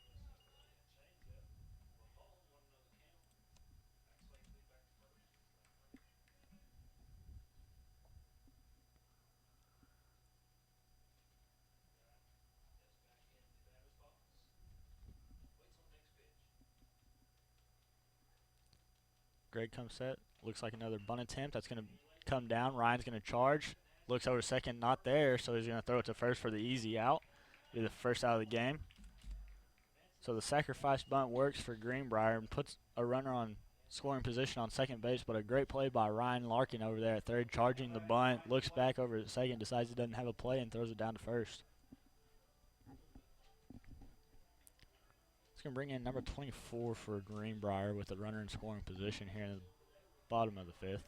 Greg comes set. Looks like another bunt attempt. That's going to come down. Ryan's going to charge. Looks over second, not there, so he's going to throw it to first for the easy out. Be the first out of the game. So the sacrifice bunt works for Greenbrier and puts a runner on scoring position on second base, but a great play by Ryan Larkin over there at third, charging the bunt, looks back over at second, decides he doesn't have a play, and throws it down to first. It's going to bring in number 24 for Greenbrier with a runner in scoring position here in the bottom of the fifth.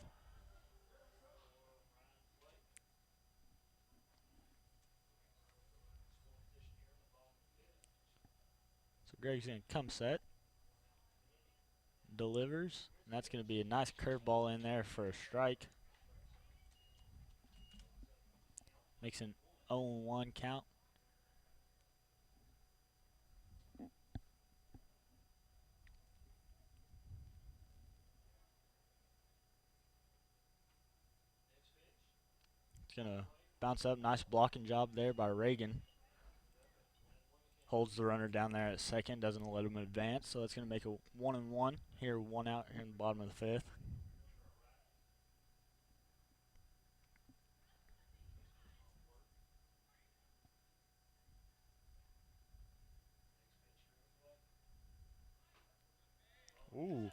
So Greg's going to come set, delivers, and that's going to be a nice curveball in there for a strike. Makes an 0-1 count. It's going to bounce up. Nice blocking job there by Reagan. Holds the runner down there at second, doesn't let him advance, so it's going to make a 1-1 here, 1 out here in the bottom of the fifth. Ooh.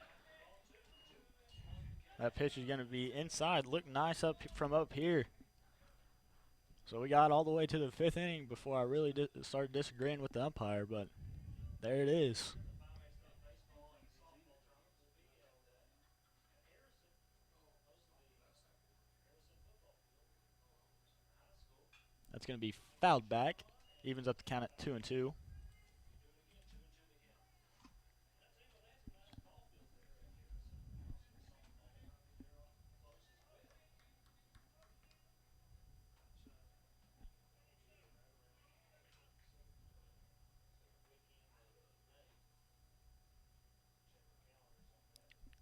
That pitch is going to be inside. Look nice from up here. So we got all the way to the fifth inning before I really started disagreeing with the umpire, but there it is. That's going to be fouled back. Evens up the count at 2-2.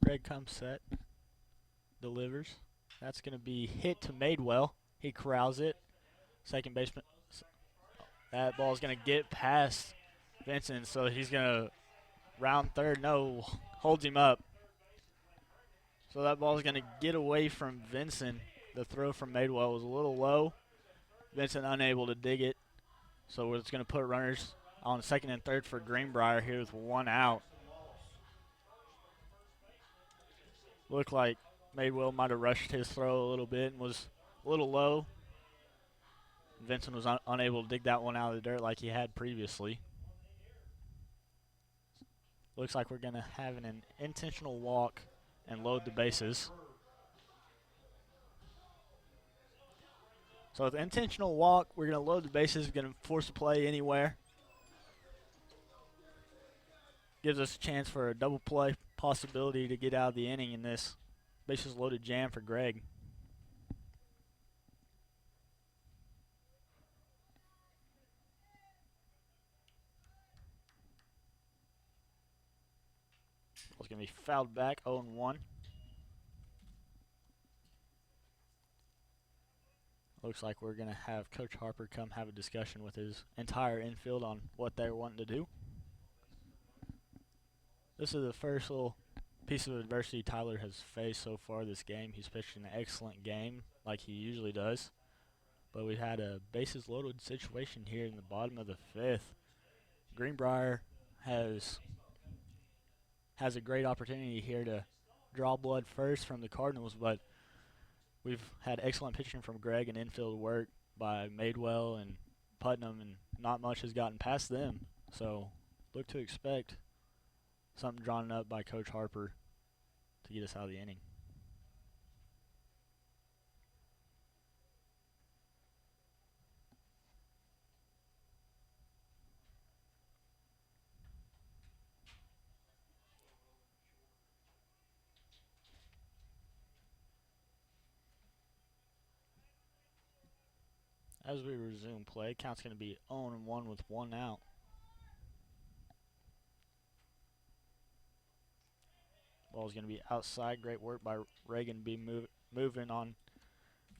Greg comes set, delivers. That's going to be hit to Madewell. He corrals it. Second baseman. That ball is going to get past Vincent, so he's going to round third. No, holds him up. So that ball is going to get away from Vincent. The throw from Madewell was a little low. Vincent unable to dig it. So it's going to put runners on second and third for Greenbrier here with one out. Looked like Madewell might have rushed his throw a little bit and was a little low. Vincent was unable to dig that one out of the dirt like he had previously. Looks like we're going to have an intentional walk and load the bases. So with intentional walk, we're going to load the bases, going to force a play anywhere. Gives us a chance for a double play possibility to get out of the inning in this bases loaded jam for Greg. It's going to be fouled back, 0-1. Looks like we're going to have Coach Harper come have a discussion with his entire infield on what they're wanting to do. This is the first little piece of adversity Tyler has faced so far this game. He's pitched an excellent game like he usually does. But we had a bases loaded situation here in the bottom of the fifth. Greenbrier has a great opportunity here to draw blood first from the Cardinals, but we've had excellent pitching from Greg and infield work by Madewell and Putnam, and not much has gotten past them. So look to expect something drawn up by Coach Harper to get us out of the inning. As we resume play, count's going to be 0-1 with one out. Ball's going to be outside. Great work by Reagan moving on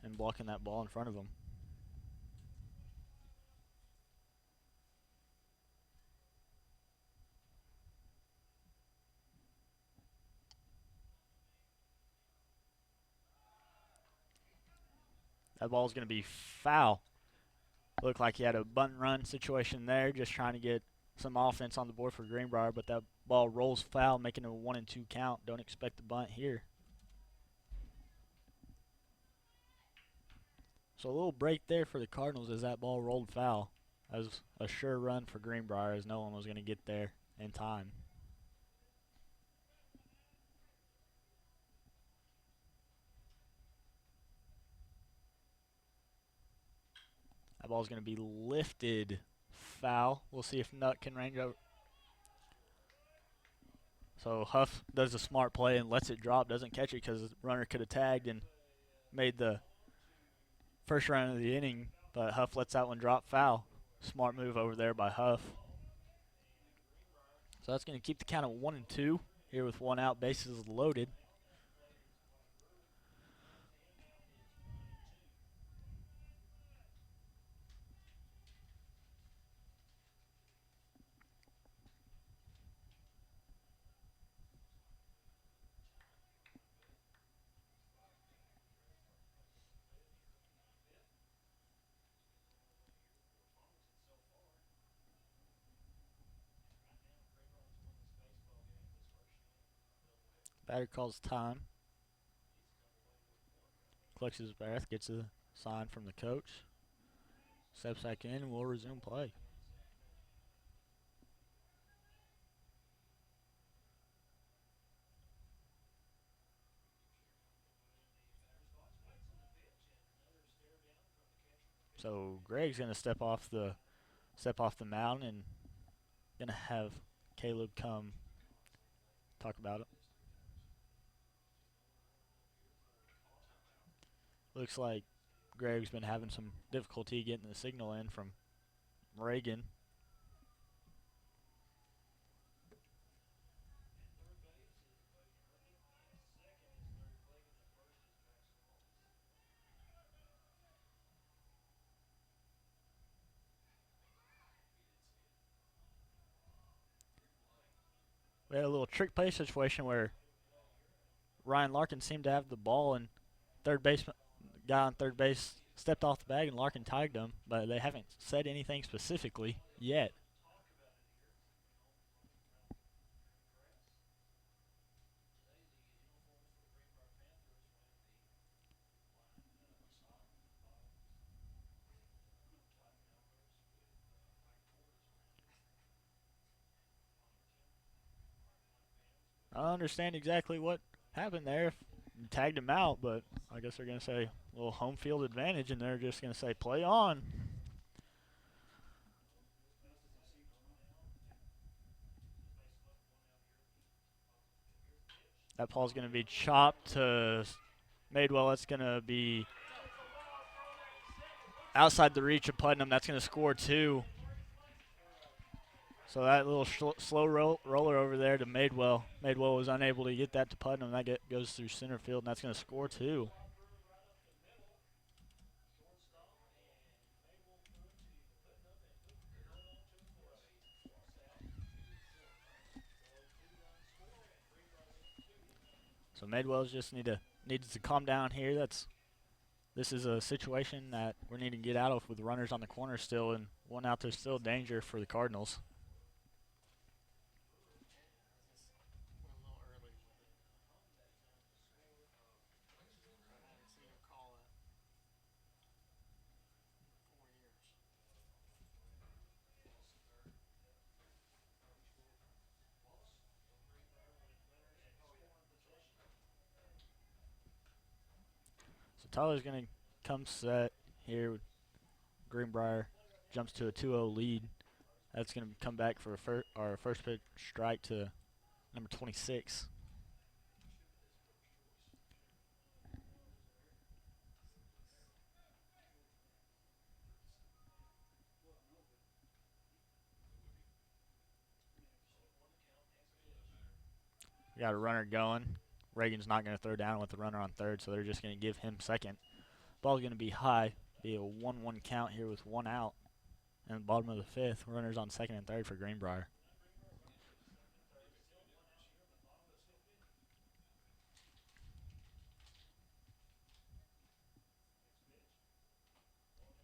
and blocking that ball in front of him. That ball's going to be foul. Looked like he had a bunt and run situation there, just trying to get some offense on the board for Greenbrier, but that ball rolls foul, making a 1-2 count. Don't expect the bunt here. So a little break there for the Cardinals as that ball rolled foul. That was a sure run for Greenbrier as no one was going to get there in time. That ball's going to be lifted foul. We'll see if Nutt can range over. So Huff does a smart play and lets it drop, doesn't catch it because the runner could have tagged and made the first run of the inning, but Huff lets that one drop foul. Smart move over there by Huff. So that's going to keep the count at 1-2 here with one out, bases loaded. Batter calls time. Collects his breath, gets a sign from the coach. Steps back in and we'll resume play. So Greg's gonna step off the mound and gonna have Caleb come talk about it. Looks like Greg's been having some difficulty getting the signal in from Reagan. We had a little trick play situation where Ryan Larkin seemed to have the ball, and guy on third base stepped off the bag and Larkin tagged him, but they haven't said anything specifically yet. I don't understand exactly what happened there. Tagged him out, but I guess they're going to say a little home field advantage, and they're just going to say play on. That ball's going to be chopped to Madewell. That's going to be outside the reach of Putnam. That's going to score 2. So that little slow roller over there to Madewell. Madewell was unable to get that to Putnam. That goes through center field, and that's going to score 2. So Madewell's just needs to calm down here. This is a situation that we're needing to get out of with runners on the corner still, and one out there's still danger for the Cardinals. So Tyler's going to come set here. Greenbrier jumps to a 2-0 lead. That's going to come back for our first pitch strike to number 26. We got a runner going. Reagan's not going to throw down with the runner on third, so they're just going to give him second. Ball's going to be high. Be a 1-1 count here with 1 out. And the bottom of the 5th, runners on second and third for Greenbrier.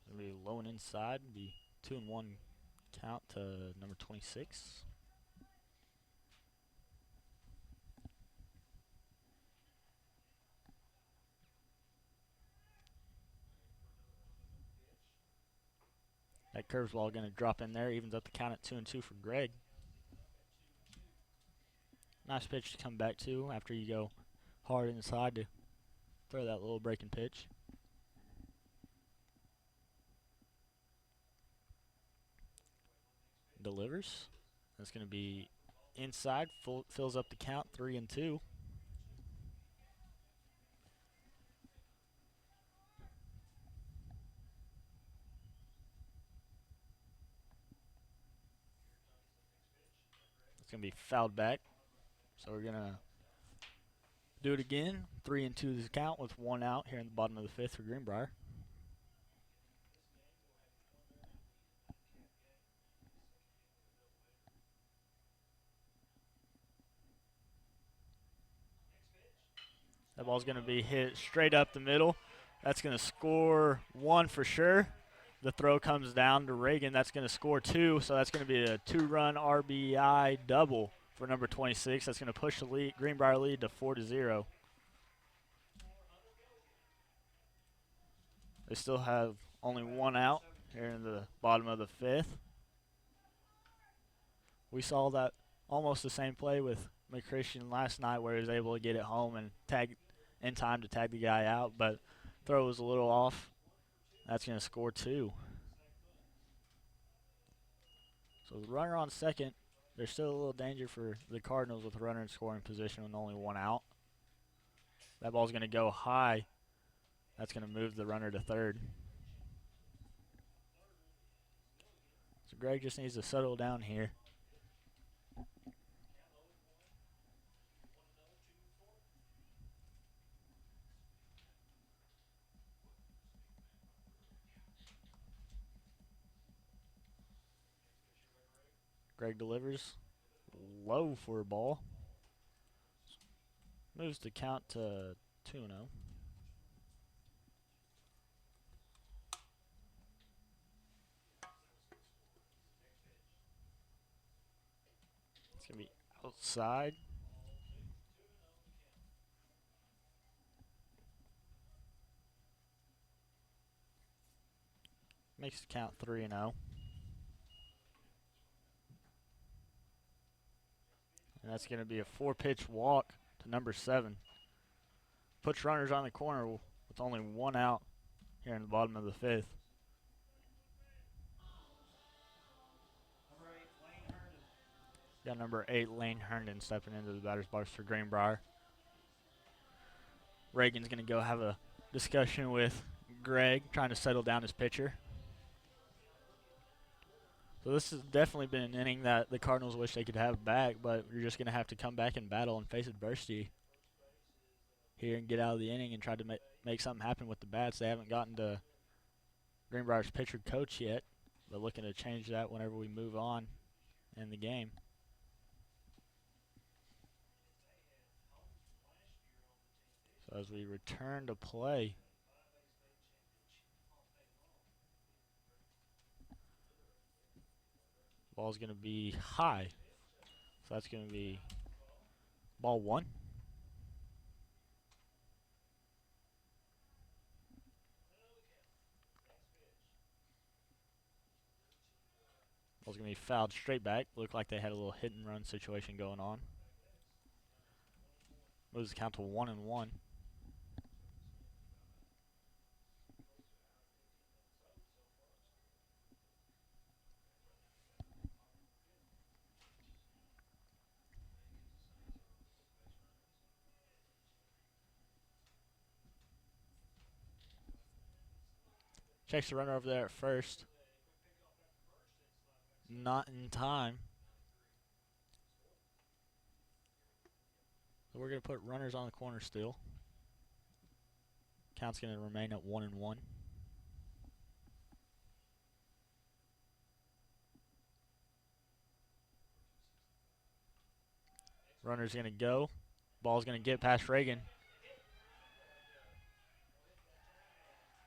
It'll be low and inside. Be 2-1 count to number 26. That curveball going to drop in there, evens up the count at 2-2 for Greg. Nice pitch to come back to after you go hard inside to throw that little breaking pitch. Delivers. That's going to be inside, fills up the count, 3-2. It's going to be fouled back. So we're going to do it again. 3-2 is the count with 1 out here in the bottom of the 5th for Greenbrier. That ball's going to be hit straight up the middle. That's going to score 1 for sure. The throw comes down to Reagan. That's going to score 2, so that's going to be a 2-run RBI double for number 26. That's going to push the Greenbrier lead to 4-0. They still have only 1 out here in the bottom of the 5th. We saw that almost the same play with McChristian last night where he was able to get it home and tag in time to tag the guy out, but throw was a little off. That's going to score 2. So the runner on second, there's still a little danger for the Cardinals with the runner in scoring position with only 1 out. That ball's going to go high. That's going to move the runner to third. So Greg just needs to settle down here. Greg delivers low for a ball. Moves the count to 2-0. It's going to be outside. Makes the count 3-0. And that's going to be a 4-pitch walk to number 7. Puts runners on the corner with only 1 out here in the bottom of the 5th. Got number 8, Lane Herndon, stepping into the batter's box for Greenbrier. Reagan's going to go have a discussion with Greg, trying to settle down his pitcher. So this has definitely been an inning that the Cardinals wish they could have back, but you're just going to have to come back and battle and face adversity here and get out of the inning and try to make something happen with the bats. They haven't gotten to Greenbrier's pitcher coach yet, but looking to change that whenever we move on in the game. So as we return to play, ball's going to be high. So that's going to be ball 1. Ball's going to be fouled straight back. Looked like they had a little hit and run situation going on. Moves the count to 1-1. Checks the runner over there at first. Not in time. So we're going to put runners on the corner still. Count's going to remain at 1-1. Runner's going to go. Ball's going to get past Reagan.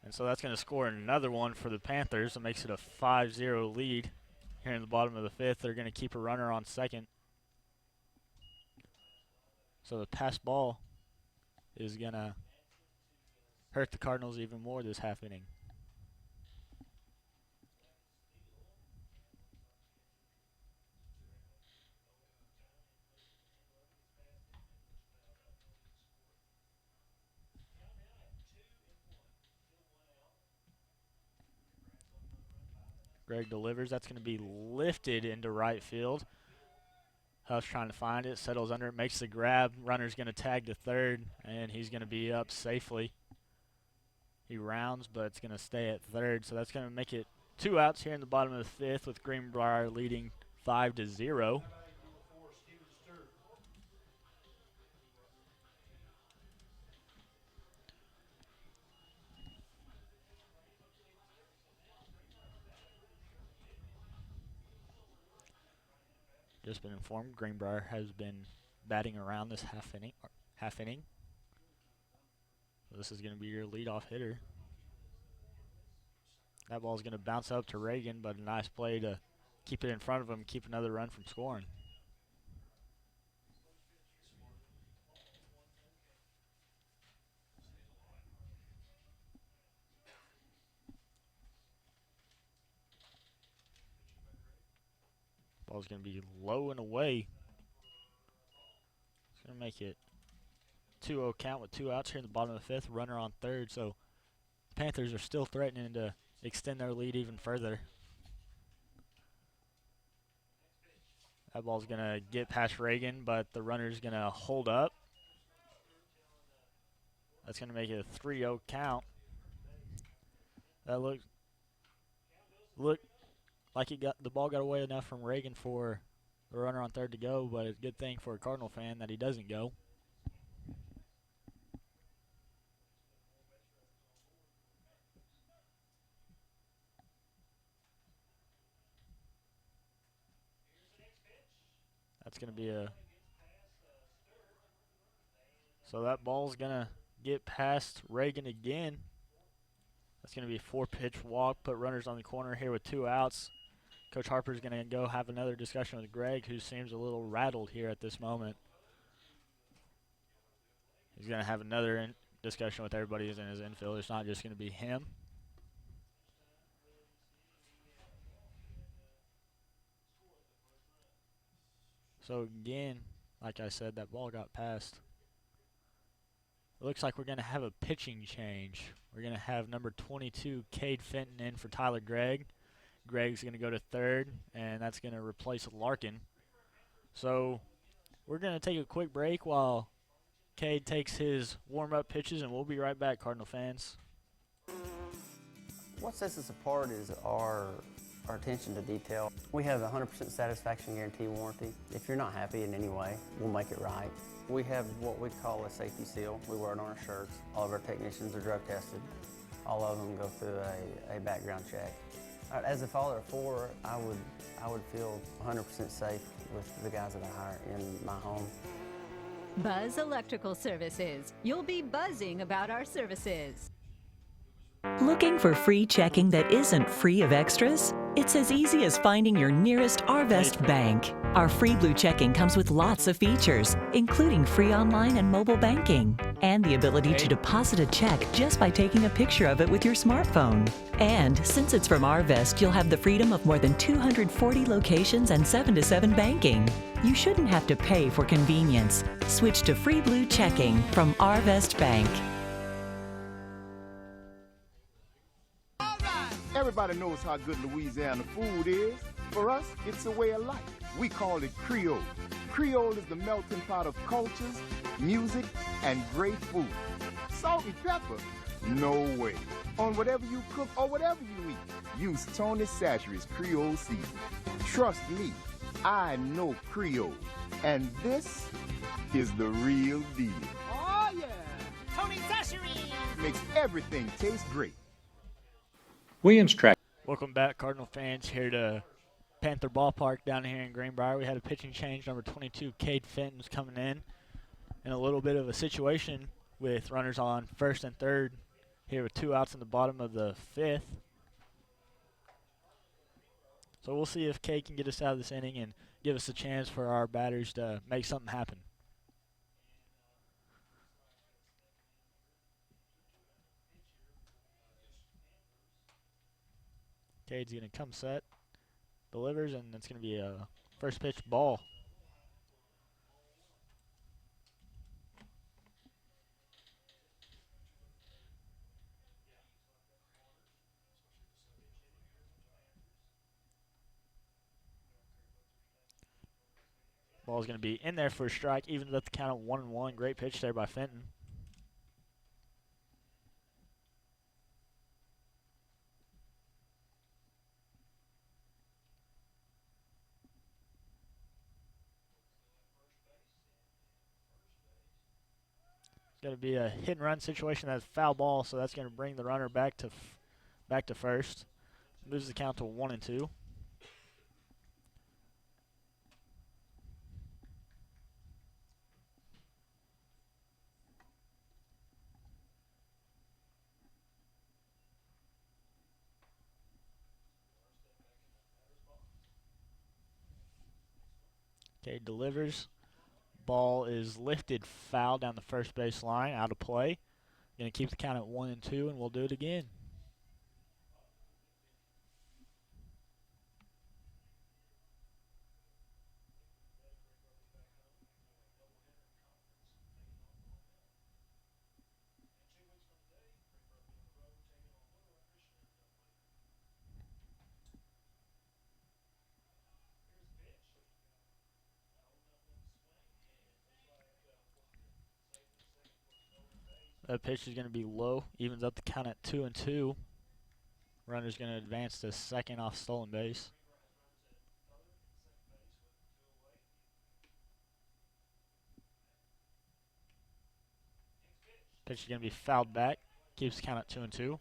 And so that's going to score another one for the Panthers. It makes it a 5-0 lead here in the bottom of the 5th. They're going to keep a runner on second. So the pass ball is going to hurt the Cardinals even more this half inning. Greg delivers. That's going to be lifted into right field. Huff's trying to find it, settles under it, makes the grab. Runner's going to tag to third, and he's going to be up safely. He rounds, but it's going to stay at third, so that's going to make it 2 outs here in the bottom of the 5th with Greenbrier leading 5-0. Just been informed Greenbrier has been batting around this half inning. So this is going to be your leadoff hitter. That ball's going to bounce up to Reagan, but a nice play to keep it in front of him, keep another run from scoring. Ball's going to be low and away. It's going to make it 2-0 count with 2 outs here in the bottom of the 5th. Runner on third, so Panthers are still threatening to extend their lead even further. That ball's going to get past Reagan, but the runner's going to hold up. That's going to make it a 3-0 count. That looked like the ball got away enough from Reagan for the runner on third to go, but it's a good thing for a Cardinal fan that he doesn't go. That's going to be so that ball's going to get past Reagan again. That's going to be a 4-pitch walk, put runners on the corner here with 2 outs. Coach Harper's going to go have another discussion with Greg, who seems a little rattled here at this moment. He's going to have another discussion with everybody who's in his infield. It's not just going to be him. So again, like I said, that ball got past. It looks like we're going to have a pitching change. We're going to have number 22, Cade Fenton, in for Tyler Gregg. Gregg's going to go to third, and that's going to replace Larkin. So we're going to take a quick break while Cade takes his warm-up pitches, and we'll be right back, Cardinal fans. What sets us apart is our attention to detail. We have a 100% satisfaction guarantee warranty. If you're not happy in any way, we'll make it right. We have what we call a safety seal. We wear it on our shirts. All of our technicians are drug tested. All of them go through a background check. As a father of 4, I would feel 100% safe with the guys that I hire in my home. Buzz Electrical Services. You'll be buzzing about our services. Looking for free checking that isn't free of extras? It's as easy as finding your nearest Arvest bank. Our free blue checking comes with lots of features, including free online and mobile banking, and the ability to deposit a check just by taking a picture of it with your smartphone. And since it's from Arvest, you'll have the freedom of more than 240 locations and 7-to-7 banking. You shouldn't have to pay for convenience. Switch to free blue checking from Arvest Bank. Everybody knows how good Louisiana food is. For us, it's a way of life. We call it Creole. Creole is the melting pot of cultures, music, and great food. Salt and pepper? No way. On whatever you cook or whatever you eat, use Tony Chachere's Creole seasoning. Trust me, I know Creole. And this is the real deal. Oh, yeah. Tony Chachere's Makes everything taste great. Williams Track. Welcome back, Cardinal fans, here to Panther Ballpark down here in Greenbrier. We had a pitching change. Number 22, Cade Fenton's coming in a little bit of a situation with runners on first and third here with 2 outs in the bottom of the 5th. So we'll see if Cade can get us out of this inning and give us a chance for our batters to make something happen. Cade's going to come set, delivers, and it's going to be a first pitch ball. Ball's going to be in there for a strike, even at the count of 1-1. Great pitch there by Fenton. It's going to be a hit and run situation. That's foul ball, so that's going to bring the runner back to first. Moves the count to 1-2. Okay, delivers. Ball is lifted foul down the first base line, out of play. Going to keep the count at 1-2, and we'll do it again. That pitch is going to be low. Evens up the count at 2-2. Runner's going to advance to second off stolen base. Pitch is going to be fouled back. Keeps the count at 2-2.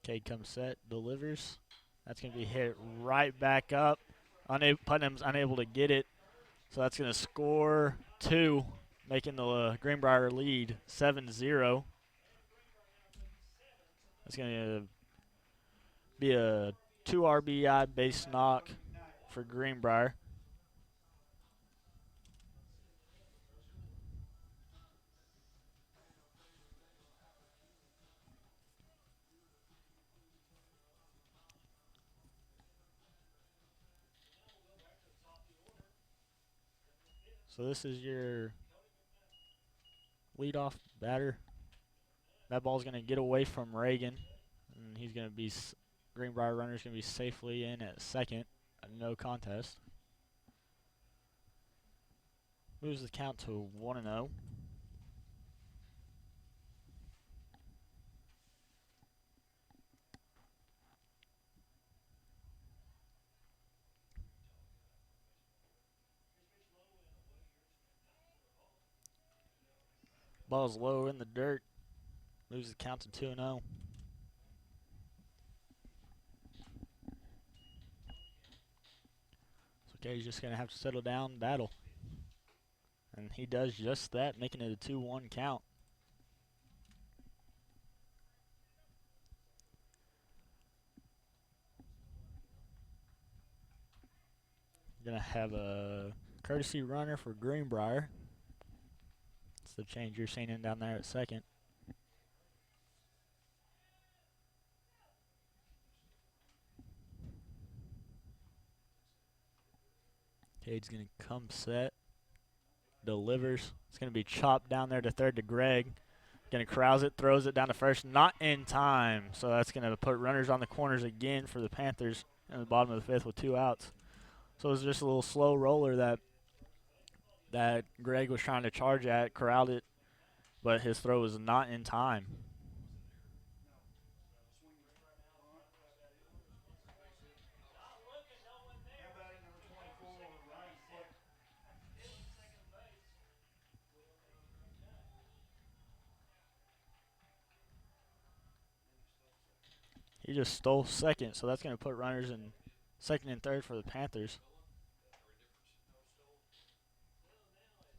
Cade comes set, delivers. That's going to be hit right back up. Putnam's unable to get it. So that's going to score 2, making the Greenbrier lead 7-0. That's going to be a 2 RBI base knock for Greenbrier. So this is your leadoff batter. That ball's going to get away from Reagan, and he's going to be Greenbrier runner's going to be safely in at second. No contest. Moves the count to 1-0. Ball's low in the dirt. Moves the count to 2-0. So Cade's just going to have to settle down and battle. And he does just that, making it a 2-1 count. Going to have a courtesy runner for Greenbrier. It's the change you're seeing in down there at second. Cade's going to come set. Delivers. It's going to be chopped down there to third to Greg. Going to corrals it, throws it down to first. Not in time. So that's going to put runners on the corners again for the Panthers in the bottom of the 5th with 2 outs. So it was just a little slow roller that Greg was trying to charge at, corralled it, but his throw was not in time. He just stole second, so that's going to put runners in second and third for the Panthers.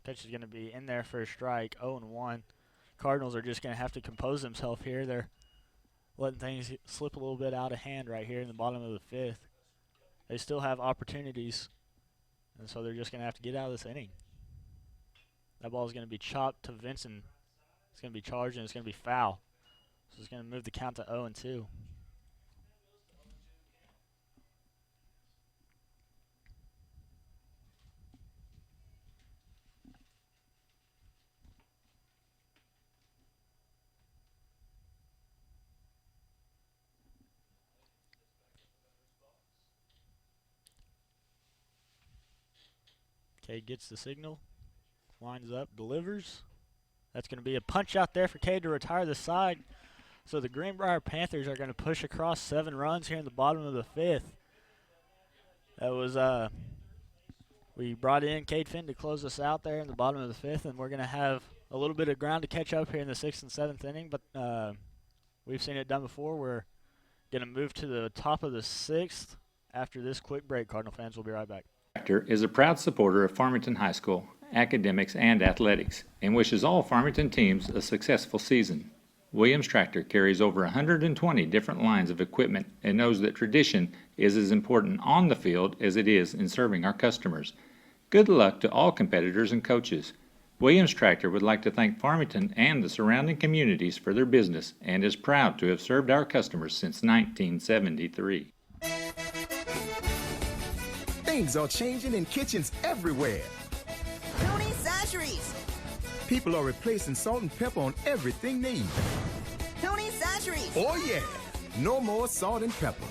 Pitch is going to be in there for a strike, 0-1. Cardinals are just going to have to compose themselves here. They're letting things slip a little bit out of hand right here in the bottom of the 5th. They still have opportunities, and so they're just going to have to get out of this inning. That ball is going to be chopped to Vincent. It's going to be charged, and it's going to be foul. So it's going to move the count to 0-2. Cade gets the signal, lines up, delivers. That's going to be a punch out there for Cade to retire the side. So the Greenbrier Panthers are going to push across 7 runs here in the bottom of the 5th. That was, we brought in Cade Finn to close us out there in the bottom of the 5th, and we're going to have a little bit of ground to catch up here in the 6th and 7th inning, but we've seen it done before. We're going to move to the top of the 6th after this quick break. Cardinal fans, will be right back. Is a proud supporter of Farmington High School, academics, and athletics, and wishes all Farmington teams a successful season. Williams Tractor carries over 120 different lines of equipment and knows that tradition is as important on the field as it is in serving our customers. Good luck to all competitors and coaches. Williams Tractor would like to thank Farmington and the surrounding communities for their business and is proud to have served our customers since 1973. Things are changing in kitchens everywhere. Tony's Sasheries. People are replacing salt and pepper on everything they eat. Tony's Sasheries. Oh yeah, no more salt and pepper.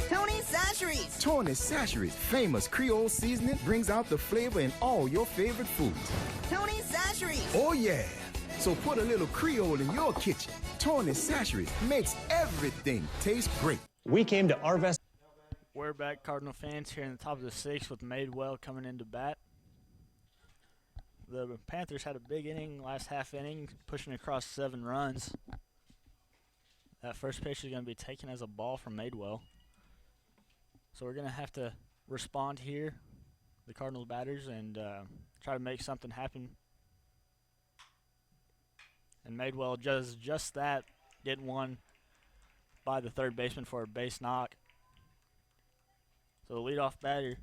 Tony's Sasheries. Tony's Sasheries, famous Creole seasoning, brings out the flavor in all your favorite foods. Tony's Sasheries. Oh yeah, so put a little Creole in your kitchen. Tony's Sasheries makes everything taste great. We came to Arvest. We're back, Cardinal fans, here in the top of the sixth with Madewell coming into bat. The Panthers had a big inning last half inning, pushing across 7 runs. That first pitch is going to be taken as a ball from Madewell. So we're going to have to respond here, the Cardinals batters, and try to make something happen. And Madewell does just that, getting one by the third baseman for a base knock. So the leadoff batter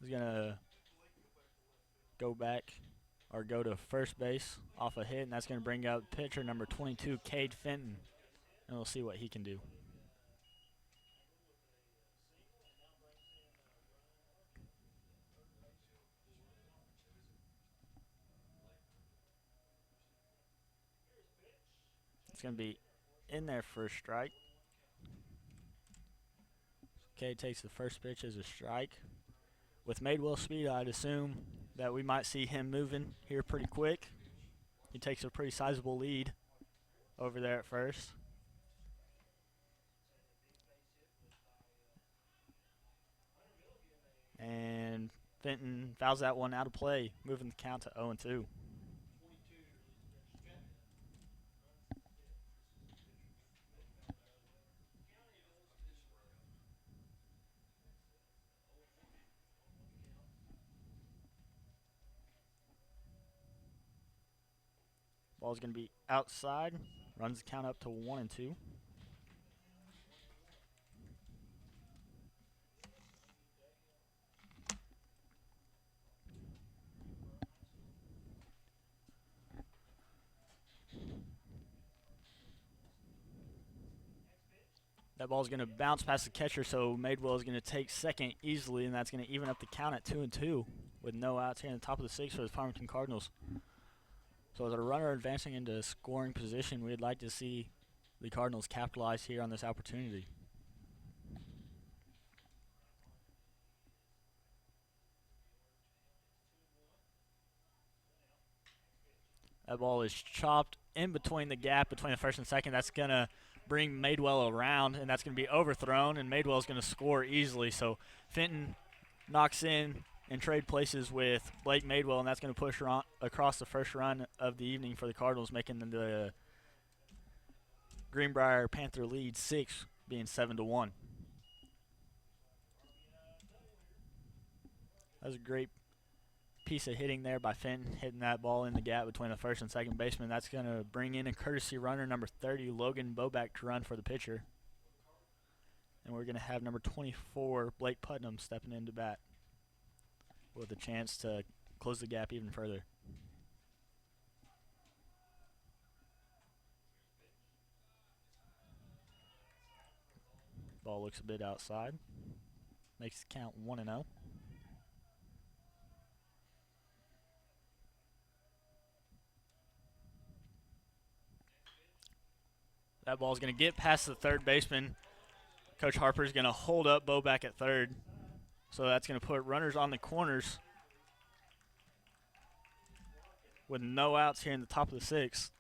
is going to go back or go to first base off a hit, and that's going to bring out pitcher number 22, Cade Fenton, and we'll see what he can do. It's going to be in there for a strike. Cade takes the first pitch as a strike. With Madewell's speed, I'd assume that we might see him moving here pretty quick. He takes a pretty sizable lead over there at first. And Fenton fouls that one out of play, moving the count to 0-2. Ball's going to be outside, runs the count up to 1-2. That ball's going to bounce past the catcher, so Madewell is going to take second easily, and that's going to even up the count at 2-2 with no outs here in the top of the sixth for the Farmington Cardinals. So as a runner advancing into scoring position, we'd like to see the Cardinals capitalize here on this opportunity. That ball is chopped in between the gap between the first and second. That's going to bring Madewell around, and that's going to be overthrown, and Madewell's going to score easily. So Fenton knocks in and trade places with Blake Madewell, and that's going to push across the first run of the evening for the Cardinals, making the Greenbrier Panther lead 6, being 7-1. That was a great piece of hitting there by Fenton, hitting that ball in the gap between the first and second baseman. That's going to bring in a courtesy runner, number 30, Logan Boback, to run for the pitcher. And we're going to have number 24, Blake Putnam, stepping into bat with a chance to close the gap even further. Ball looks a bit outside. Makes the count 1-0. That ball is going to get past the third baseman. Coach Harper is going to hold up Boback at third. So that's going to put runners on the corners with no outs here in the top of the sixth.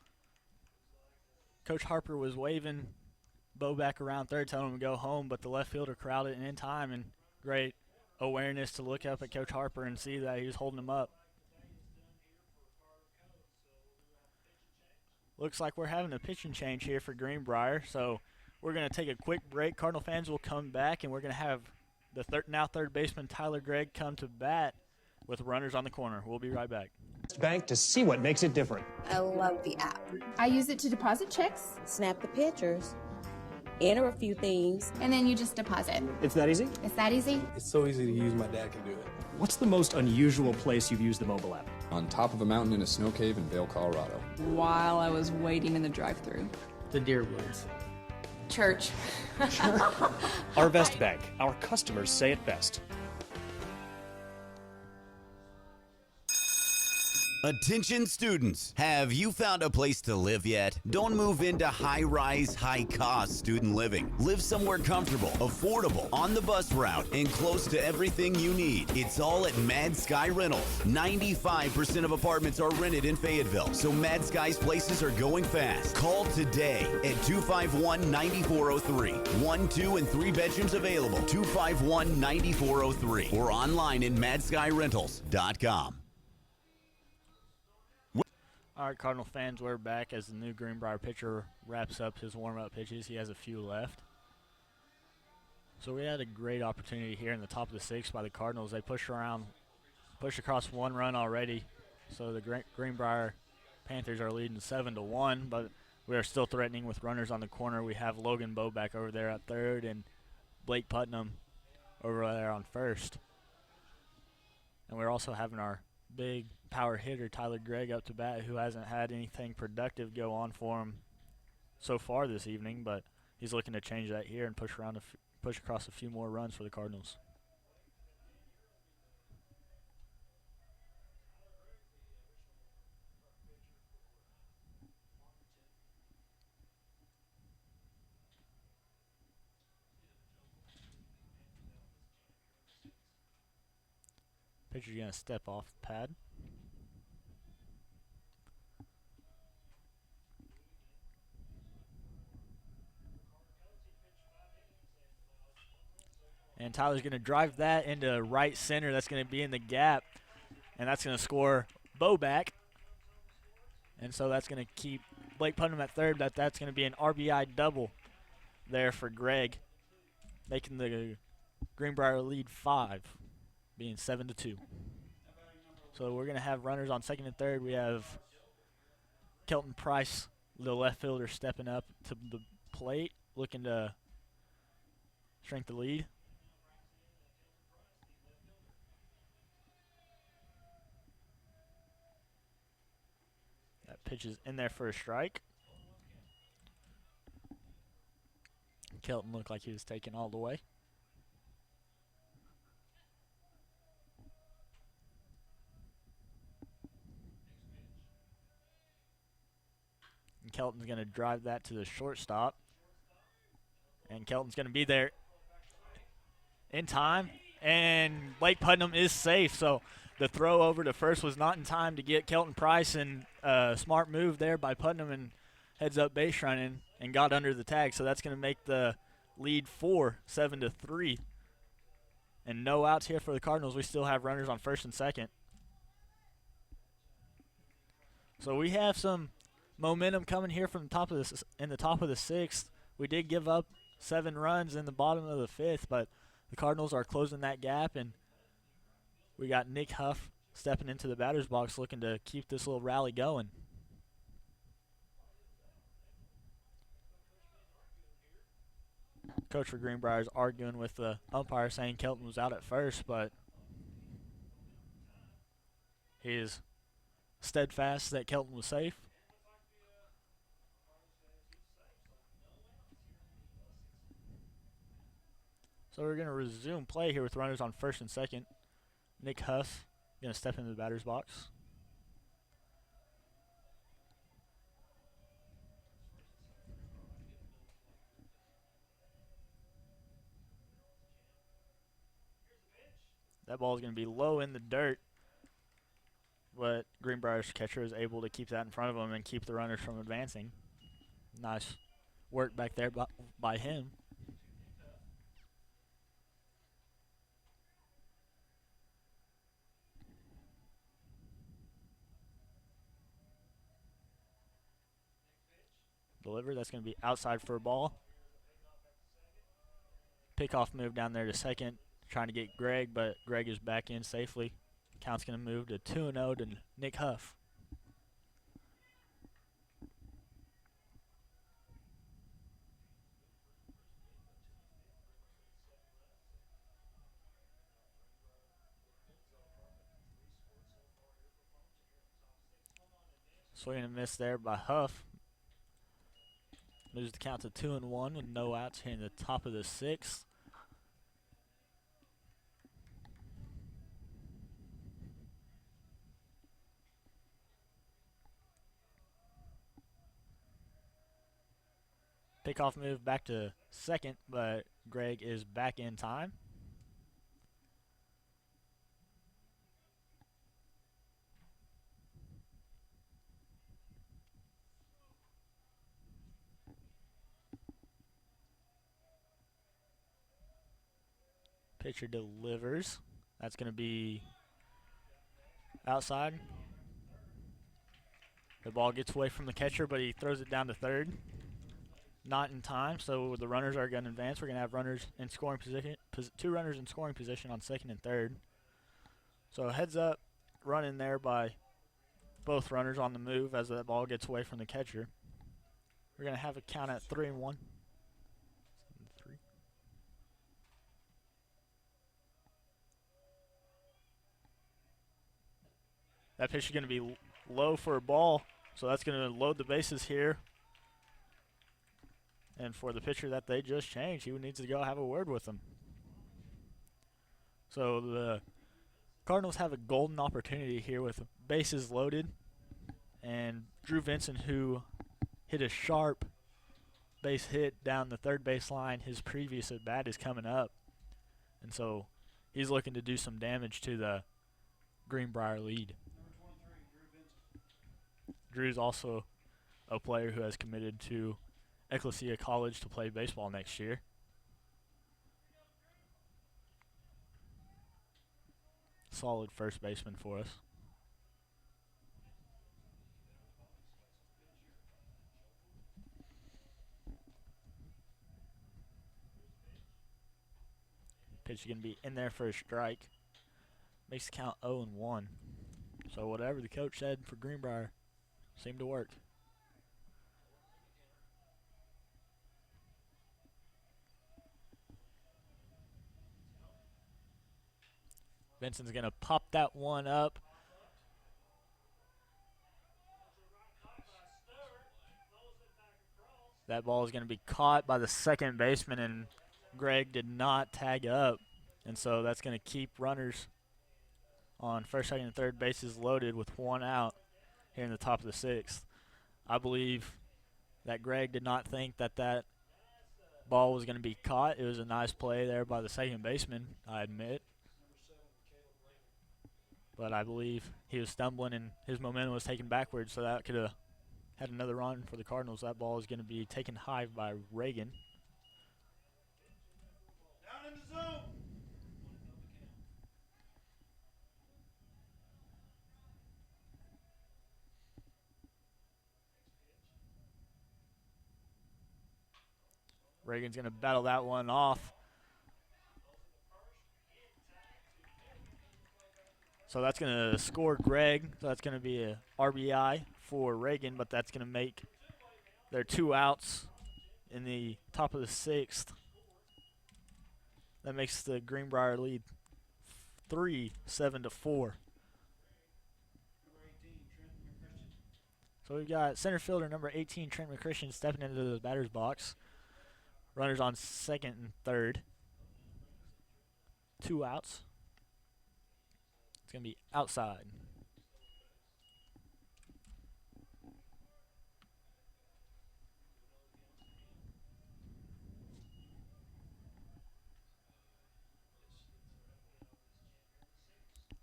Coach Harper was waving Boback around third, telling him to go home, but the left fielder crowded in time, and great awareness to look up at Coach Harper and see that he was holding him up. Looks like we're having a pitching change here for Greenbrier, so we're going to take a quick break. Cardinal fans will come back, and we're going to have the now third baseman Tyler Gregg come to bat with runners on the corner. We'll be right back. Bank to see what makes it different. I love the app. I use it to deposit checks, Snap the pictures, enter a few things, and then you just deposit. It's that easy? It's that easy? It's so easy to use, my dad can do it. What's the most unusual place you've used the mobile app? On top of a mountain in a snow cave in Vail, Colorado. While I was waiting in the drive-thru. The deer woods. Church. Arvest Bank. Our customers say it best. Attention students, have you found a place to live yet? Don't move into high-rise, high-cost student living. Live somewhere comfortable, affordable, on the bus route, and close to everything you need. It's all at Mad Sky Rentals. 95% of apartments are rented in Fayetteville, so Mad Sky's places are going fast. Call today at 251-9403. 1, 2, and 3 bedrooms available. 251-9403 or online at madskyrentals.com. All right, Cardinal fans, we're back as the new Greenbrier pitcher wraps up his warm-up pitches. He has a few left. So we had a great opportunity here in the top of the sixth by the Cardinals. They pushed across 1 run already. So the Greenbrier Panthers are leading 7-1, but we are still threatening with runners on the corner. We have Logan Bowe back over there at third and Blake Putnam over there on first. And we're also having our big power hitter Tyler Gregg up to bat, who hasn't had anything productive go on for him so far this evening, but he's looking to change that here and push across a few more runs for the Cardinals. Pitcher's going to step off the pad. And Tyler's going to drive that into right center. That's going to be in the gap, and that's going to score Bowe back. And so that's going to keep Blake Putnam at third. That's going to be an RBI double there for Gregg, making the Greenbrier lead 5, being 7-2. So we're going to have runners on second and third. We have Kelton Price, the left fielder, stepping up to the plate, looking to shrink the lead. That pitch is in there for a strike. Kelton looked like he was taken all the way. And Kelton's going to drive that to the shortstop. And Kelton's going to be there in time. And Blake Putnam is safe. So the throw over to first was not in time to get Kelton Price. And a smart move there by Putnam and heads up base running and got under the tag. So that's going to make the lead 4, 7-3. And no outs here for the Cardinals. We still have runners on first and second. So we have some momentum coming here from the top of this in the top of the sixth. We did give up 7 runs in the bottom of the fifth, but the Cardinals are closing that gap, and we got Nick Huff stepping into the batter's box looking to keep this little rally going. Coach for Greenbrier is arguing with the umpire, saying Kelton was out at first, but he is steadfast that Kelton was safe. So we're going to resume play here with runners on first and second. Nick Huff going to step into the batter's box. That ball is going to be low in the dirt, but Greenbrier's catcher is able to keep that in front of him and keep the runners from advancing. Nice work back there by him. Delivered. That's going to be outside for a ball. Pickoff move down there to second, trying to get Gregg, but Gregg is back in safely. Count's going to move to 2-0 to Nick Huff. Swing and a miss there by Huff. Moves the count to 2-1 with no outs here in the top of the 6th. Pickoff move back to second, but Greg is back in time. Pitcher delivers. That's going to be outside. The ball gets away from the catcher, but he throws it down to third. Not in time, so the runners are going to advance. We're going to have runners in scoring position, 2 runners in scoring position on second and third. So heads up, run in there by both runners on the move as that ball gets away from the catcher. We're going to have a count at 3-1. That pitch is going to be low for a ball, so that's going to load the bases here. And for the pitcher that they just changed, he needs to go have a word with them. So the Cardinals have a golden opportunity here with bases loaded. And Drew Vincent, who hit a sharp base hit down the third base line, his previous at bat is coming up. And so he's looking to do some damage to the Greenbrier lead. Drew's also a player who has committed to Ecclesia College to play baseball next year. Solid first baseman for us. Pitch is going to be in there for a strike. Makes the count 0-1. So whatever the coach said for Greenbrier seemed to work. Vincent's going to pop that one up. That ball is going to be caught by the second baseman, and Greg did not tag up. And so that's going to keep runners on first, second, and third bases loaded with 1 out here in the top of the 6th. I believe that Greg did not think that that ball was going to be caught. It was a nice play there by the second baseman, I admit. But I believe he was stumbling and his momentum was taken backwards, so that could have had another run for the Cardinals. That ball is going to be taken high by Reagan. Down in the zone. Reagan's going to battle that one off. So that's going to score Greg. So that's going to be a RBI for Reagan, but that's going to make their 2 outs in the top of the 6th. That makes the Greenbrier lead 7-4. So we've got center fielder number 18, Trent McChristian, stepping into the batter's box. Runners on second and third. 2 outs. It's going to be outside.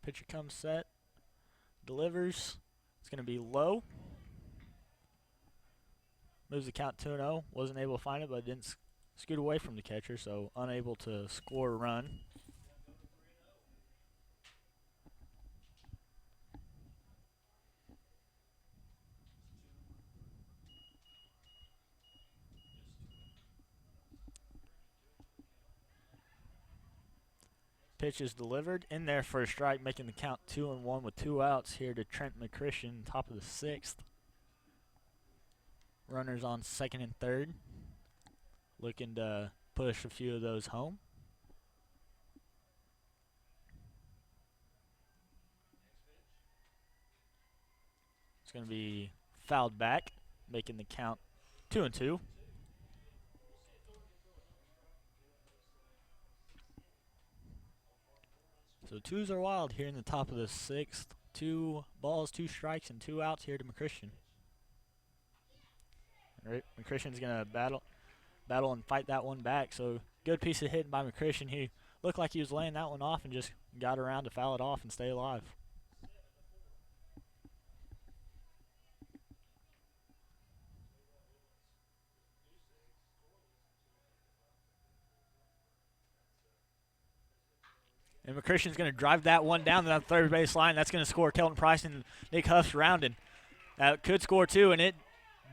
Pitcher comes set, delivers. It's going to be low. Moves the count 2-0. Wasn't able to find it, but didn't scoot away from the catcher, so unable to score a run. Pitch is delivered in there for a strike, making the count 2-1 with 2 outs here to Trent McChristian, top of the 6th. Runners on second and third, looking to push a few of those home. It's going to be fouled back, making the count 2-2. So twos are wild here in the top of the sixth. 2 balls, 2 strikes, and 2 outs here to McChristian. Right, McChristian's gonna battle and fight that one back. So good piece of hitting by McChristian. He looked like he was laying that one off and just got around to foul it off and stay alive. And McChristian's going to drive that one down the third base line. That's going to score Kelton Price and Nick Huff's rounding. That could score 2, and it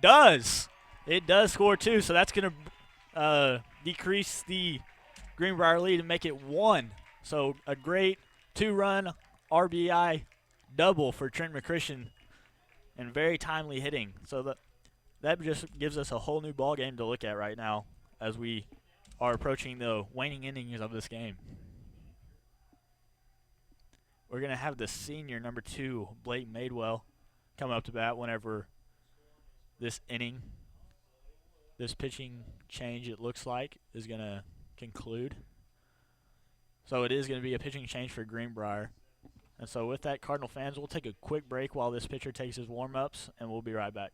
does. It does score 2, so that's going to decrease the Greenbrier lead and make it 1. So a great 2-run RBI double for Trent McChristian and very timely hitting. So that just gives us a whole new ball game to look at right now as we are approaching the waning innings of this game. We're going to have the senior, number 2, Blake Madewell, come up to bat whenever this inning, this pitching change, it looks like, is going to conclude. So it is going to be a pitching change for Greenbrier. And so with that, Cardinal fans, we'll take a quick break while this pitcher takes his warm-ups, and we'll be right back.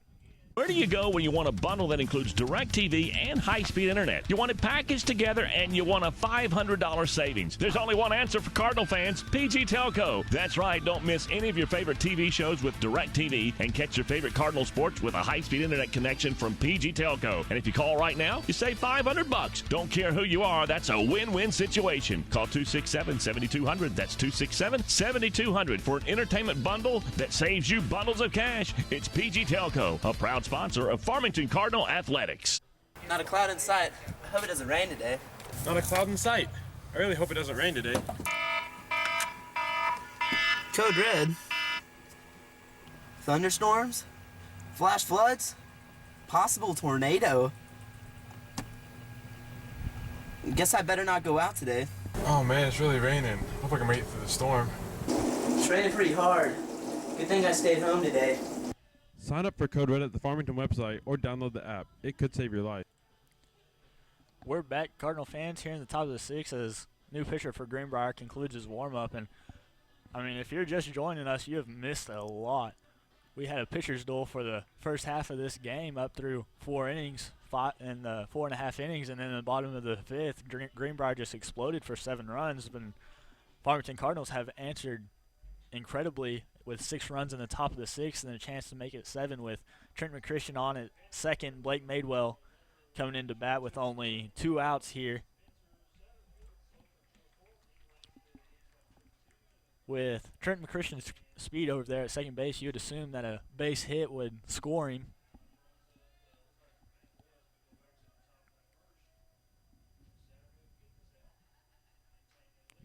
Where do you go when you want a bundle that includes DirecTV and high-speed internet? You want it packaged together and you want a $500 savings. There's only one answer for Cardinal fans, PG Telco. That's right, don't miss any of your favorite TV shows with DirecTV and catch your favorite Cardinal sports with a high-speed internet connection from PG Telco. And if you call right now, you save $500. Don't care who you are, that's a win-win situation. Call 267-7200. That's 267-7200 for an entertainment bundle that saves you bundles of cash. It's PG Telco, a proud sponsor of Farmington Cardinal Athletics. Not a cloud in sight. I hope it doesn't rain today. Not a cloud in sight. I really hope it doesn't rain today. Code red. Thunderstorms? Flash floods? Possible tornado? Guess I better not go out today. Oh man, it's really raining. Hope I can make it through the storm. It's raining pretty hard. Good thing I stayed home today. Sign up for Code Red at the Farmington website or download the app. It could save your life. We're back, Cardinal fans, here in the top of the sixth as new pitcher for Greenbrier concludes his warm-up. And, I mean, if you're just joining us, you have missed a lot. We had a pitcher's duel for the first half of this game up through 4 innings, 4.5 innings, and then in the bottom of the fifth, Greenbrier just exploded for 7 runs. But Farmington Cardinals have answered incredibly with 6 runs in the top of the sixth and a chance to make it 7 with Trent McChristian on at second, Blake Madewell coming into bat with only 2 outs here. With Trent McChristian's speed over there at second base, you would assume that a base hit would score him.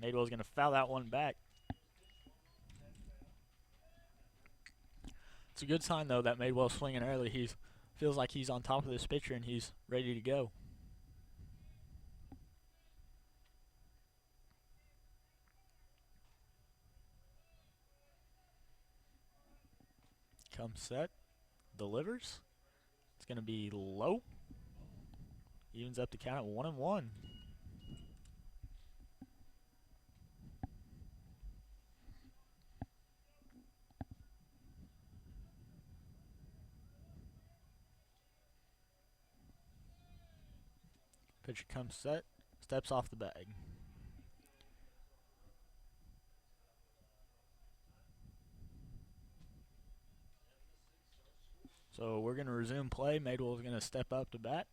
Madewell's going to foul that one back. It's a good sign, though, that Madewell's swinging early. He feels like he's on top of this pitcher and he's ready to go. Comes set, delivers. It's going to be low. Evens up the count at 1-1. Pitcher comes set, steps off the bag. So we're going to resume play. Madewell's going to step up to bat.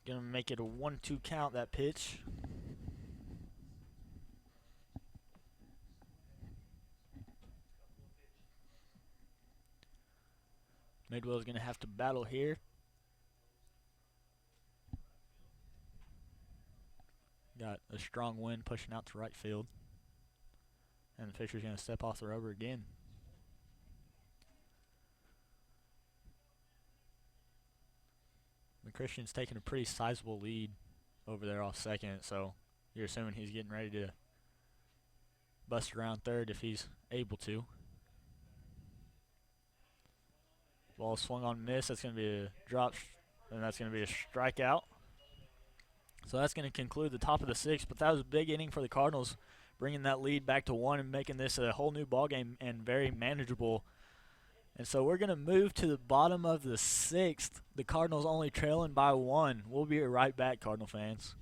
Going to make it a 1-2 count, that pitch. Madewell's going to have to battle here. Got a strong wind pushing out to right field. And the pitcher's going to step off the rubber again. McChristian's taking a pretty sizable lead over there off second, so you're assuming he's getting ready to bust around third if he's able to. Ball swung on, miss. That's going to be a drop And that's going to be a strikeout. So that's going to conclude the top of the 6th. But that was a big inning for the Cardinals, bringing that lead back to 1 and making this a whole new ball game and very manageable. And so we're going to move to the bottom of the 6th. The Cardinals only trailing by 1. We'll be right back, Cardinal fans.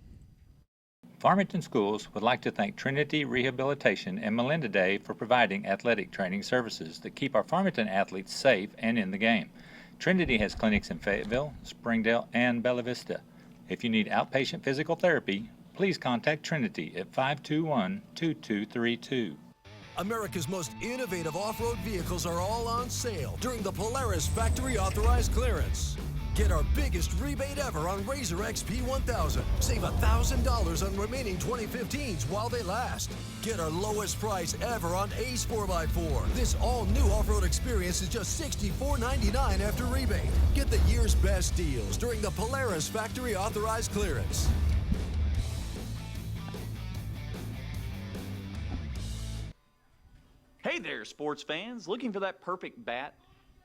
Farmington Schools would like to thank Trinity Rehabilitation and Melinda Day for providing athletic training services that keep our Farmington athletes safe and in the game. Trinity has clinics in Fayetteville, Springdale, and Bella Vista. If you need outpatient physical therapy, please contact Trinity at 521-2232. America's most innovative off-road vehicles are all on sale during the Polaris Factory Authorized Clearance. Get our biggest rebate ever on Razor XP 1000. Save $1,000 on remaining 2015s while they last. Get our lowest price ever on Ace 4x4. This all-new off-road experience is just $64.99 after rebate. Get the year's best deals during the Polaris Factory Authorized Clearance. Hey there, sports fans. Looking for that perfect bat?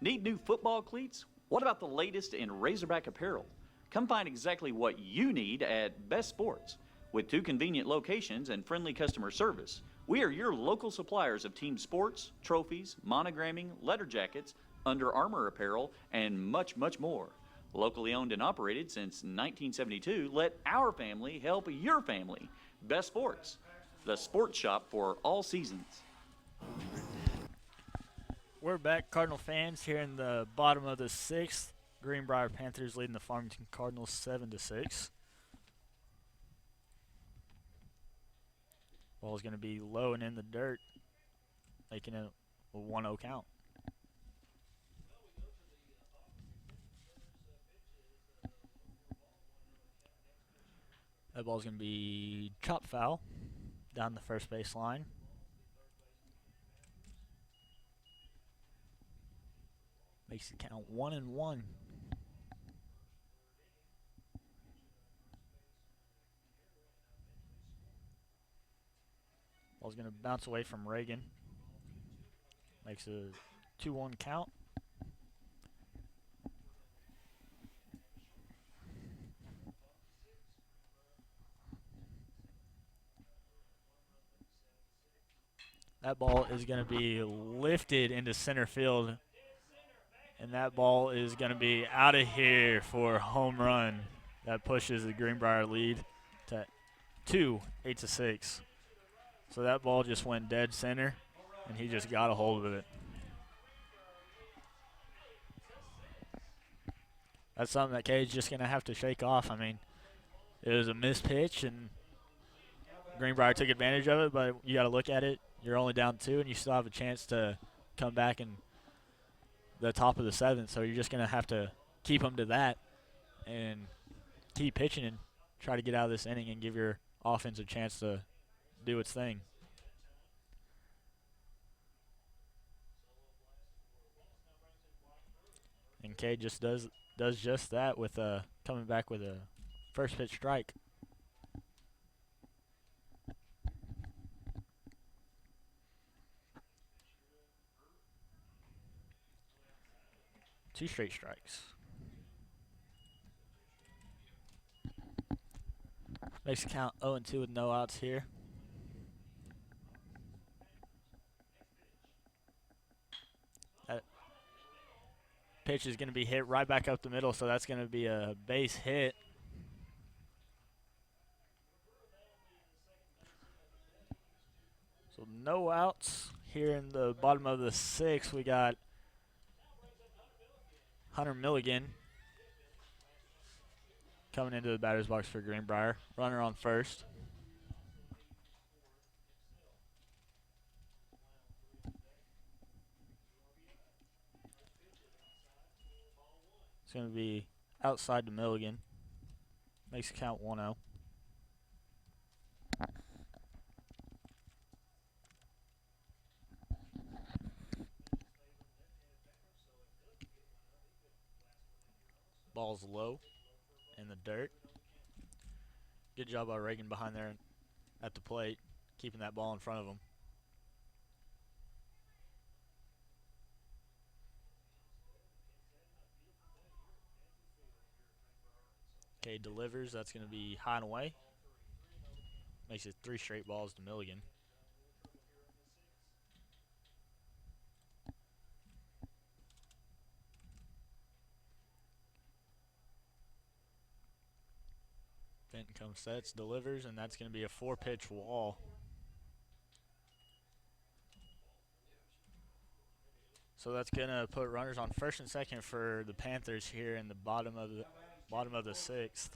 Need new football cleats? What about the latest in Razorback apparel? Come find exactly what you need at Best Sports. With 2 convenient locations and friendly customer service, we are your local suppliers of team sports, trophies, monogramming, letter jackets, Under Armour apparel, and much, much more. Locally owned and operated since 1972, let our family help your family. Best Sports, the sports shop for all seasons. We're back, Cardinal fans, here in the bottom of the 6th. Greenbrier Panthers leading the Farmington Cardinals 7-6. Ball's going to be low and in the dirt, making it a 1-0 count. That ball's going to be chop foul down the first base line. Makes it count 1-1. Ball's going to bounce away from Reagan. Makes a 2-1 count. That ball is going to be lifted into center field. And that ball is going to be out of here for a home run. That pushes the Greenbrier lead to 8-6. So that ball just went dead center, and he just got a hold of it. That's something that Cade's just going to have to shake off. I mean, it was a missed pitch, and Greenbrier took advantage of it, but you got to look at it. You're only down 2, and you still have a chance to come back and the top of the 7th, so you're just going to have to keep them to that and keep pitching and try to get out of this inning and give your offense a chance to do its thing. And Cade just does just that with coming back with a first pitch strike. Two straight strikes. Makes it count 0-2 with no outs here. That pitch is going to be hit right back up the middle, so that's going to be a base hit. So no outs here in the bottom of the 6th. We got Hunter Milligan coming into the batter's box for Greenbrier. Runner on first. It's going to be outside to Milligan. Makes it count 1-0. Ball's low in the dirt. Good job by Reagan behind there at the plate, keeping that ball in front of him. Cade delivers. That's going to be high and away. Makes it 3 straight balls to Milligan. Fenton comes, sets, delivers, and that's going to be a 4-pitch wall. So that's going to put runners on first and second for the Panthers here in the bottom of the 6th.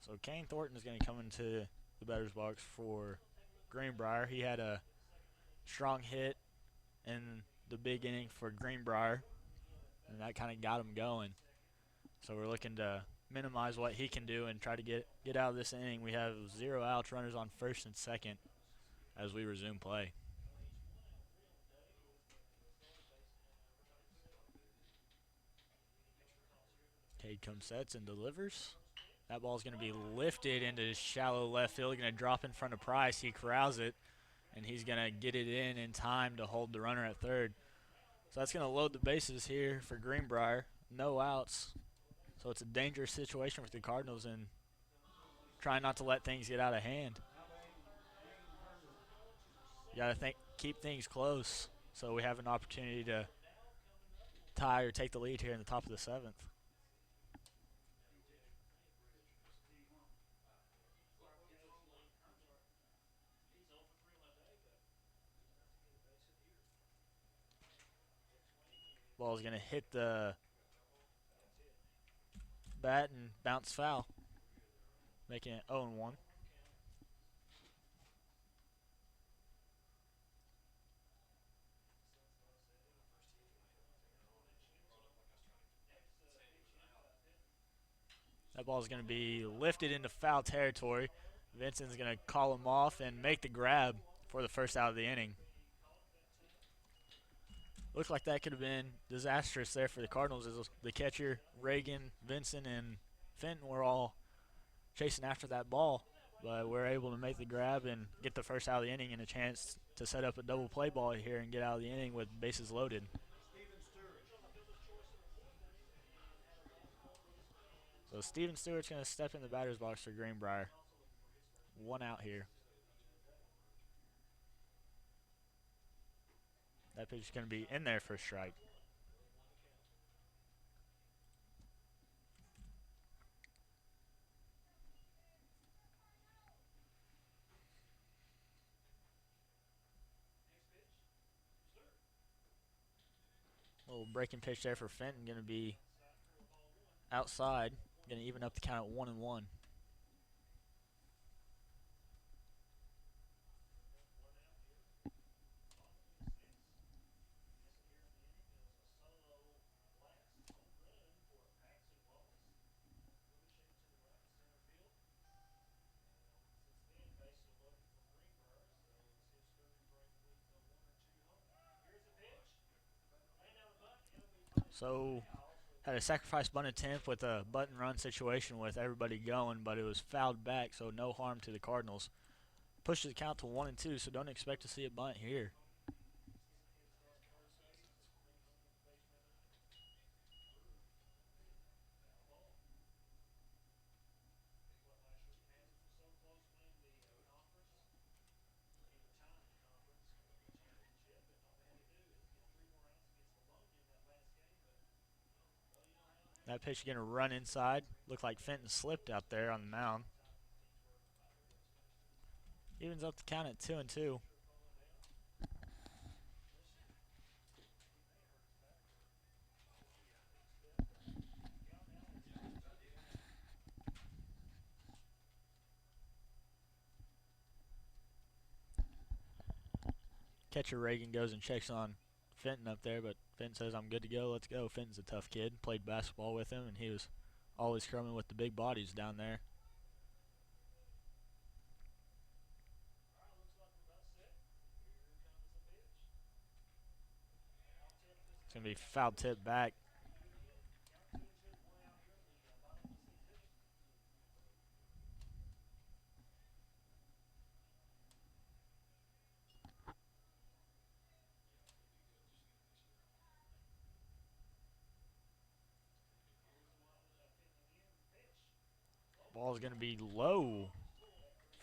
So Kane Thornton is going to come into the batter's box for Greenbrier. He had a strong hit in the big inning for Greenbrier, and that kind of got him going. So we're looking to minimize what he can do and try to get out of this inning. We have 0 outs, runners on first and second as we resume play. Cade comes, sets, and delivers. That ball's going to be lifted into shallow left field, going to drop in front of Price. He corrals it, and he's going to get it in time to hold the runner at third. So that's going to load the bases here for Greenbrier. No outs. So it's a dangerous situation for the Cardinals and trying not to let things get out of hand. You got to keep things close so we have an opportunity to tie or take the lead here in the top of the 7th. Ball is going to hit the bat and bounce foul, making it 0-1. That ball is going to be lifted into foul territory. Vincent's going to call him off and make the grab for the first out of the inning. Looks like that could have been disastrous there for the Cardinals as the catcher, Reagan, Vincent, and Fenton were all chasing after that ball. But we're able to make the grab and get the first out of the inning and a chance to set up a double play ball here and get out of the inning with bases loaded. So Steven Stewart's going to step in the batter's box for Greenbrier. 1 out here. That pitch is going to be in there for a strike. Little breaking pitch there for Fenton, going to be outside. Going to even up the count at 1-1. So had a sacrifice bunt attempt with a button run situation with everybody going, but it was fouled back, so no harm to the Cardinals. Pushes the count to 1-2, so don't expect to see a bunt here. That pitch is going to run inside. Looked like Fenton slipped out there on the mound. Evens up the count at 2-2. Catcher Reagan goes and checks on Fenton up there, but Fenton says, "I'm good to go, let's go." Fenton's a tough kid, played basketball with him, and he was always scrumming with the big bodies down there. It's going to be foul tip back. Ball is going to be low.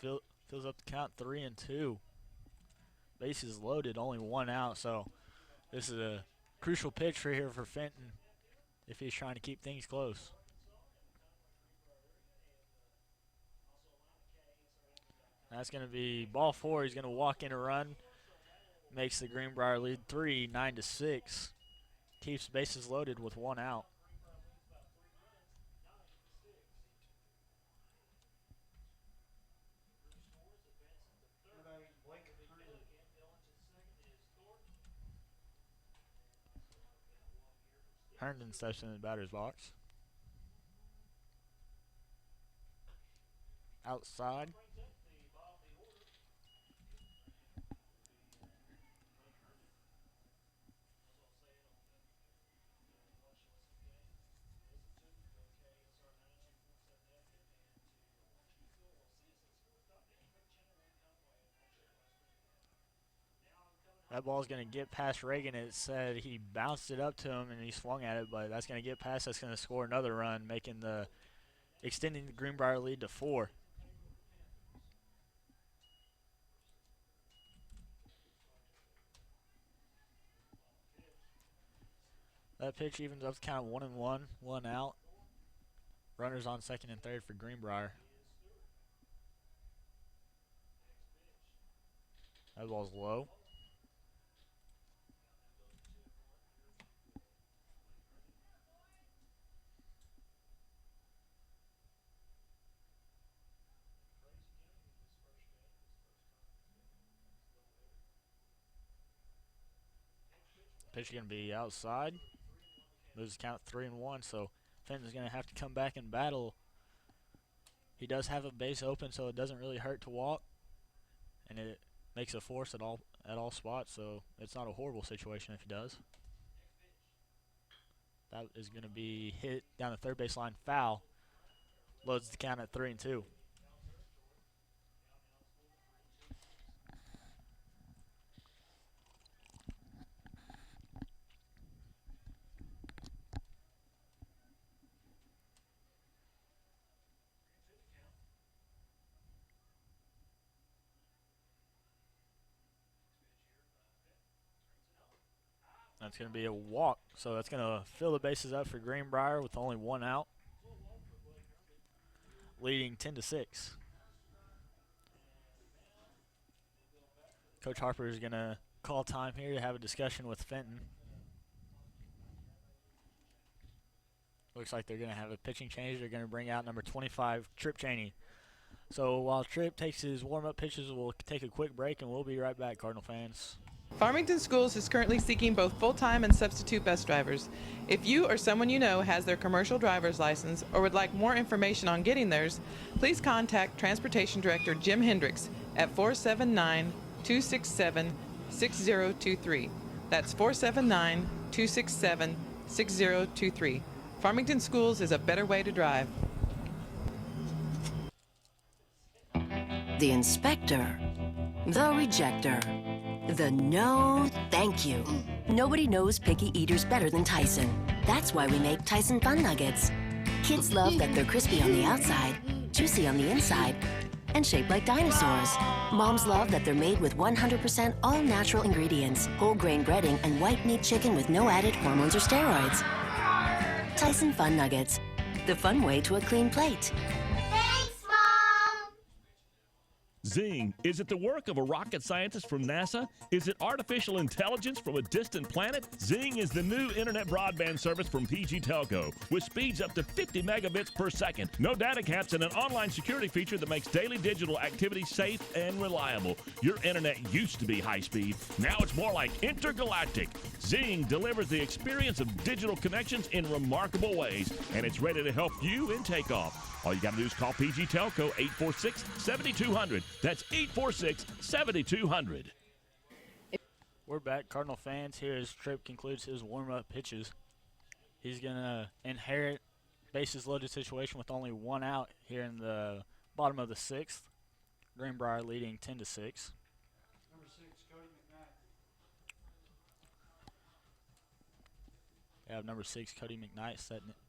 Fills up the count 3-2. Bases loaded, only 1 out, so this is a crucial pitch for Fenton if he's trying to keep things close. That's going to be ball 4. He's going to walk in a run. Makes the Greenbrier lead 3, 9-6. Keeps bases loaded with 1 out. Herndon steps in the batter's box. Outside. That ball's going to get past Reagan. It said he bounced it up to him and he swung at it, but that's going to get past. That's going to score another run, extending the Greenbrier lead to 4. That pitch evens up to count 1-1, 1 out. Runners on second and third for Greenbrier. That ball's low. Pitch going to be outside. Moves the count 3-1, so Fenton's going to have to come back and battle. He does have a base open, so it doesn't really hurt to walk, and it makes a force at all spots, so it's not a horrible situation if he does. That is going to be hit down the third base line, foul. Loads the count at 3-2. That's going to be a walk, so that's going to fill the bases up for Greenbrier with only 1 out, leading 10-6. Coach Harper is going to call time here to have a discussion with Fenton. Looks like they're going to have a pitching change. They're going to bring out number 25, Trip Cheney. So while Trip takes his warm-up pitches, we'll take a quick break, and we'll be right back, Cardinal fans. Farmington Schools is currently seeking both full-time and substitute bus drivers. If you or someone you know has their commercial driver's license or would like more information on getting theirs, please contact Transportation Director Jim Hendricks at 479-267-6023. That's 479-267-6023. Farmington Schools is a better way to drive. The inspector, the rejector, the no thank you. Nobody knows picky eaters better than Tyson. That's why we make Tyson Fun Nuggets. Kids love that they're crispy on the outside, juicy on the inside, and shaped like dinosaurs. Moms love that they're made with 100% all-natural ingredients, whole grain breading, and white meat chicken with no added hormones or steroids. Tyson Fun Nuggets, the fun way to a clean plate. Zing. Is it the work of a rocket scientist from NASA? Is it artificial intelligence from a distant planet? Zing is the new internet broadband service from PG Telco with speeds up to 50 megabits per second. No data caps and an online security feature that makes daily digital activity safe and reliable. Your internet used to be high speed. Now it's more like intergalactic. Zing delivers the experience of digital connections in remarkable ways, and it's ready to help you in takeoff. All you got to do is call PG Telco 846-7200. That's 846-7200. We're back, Cardinal fans. Here as Tripp concludes his warm-up pitches. He's going to inherit bases loaded situation with only 1 out here in the bottom of the 6th. Greenbrier leading 10-6. Number 6, Cody McKnight. We have number 6, Cody McKnight,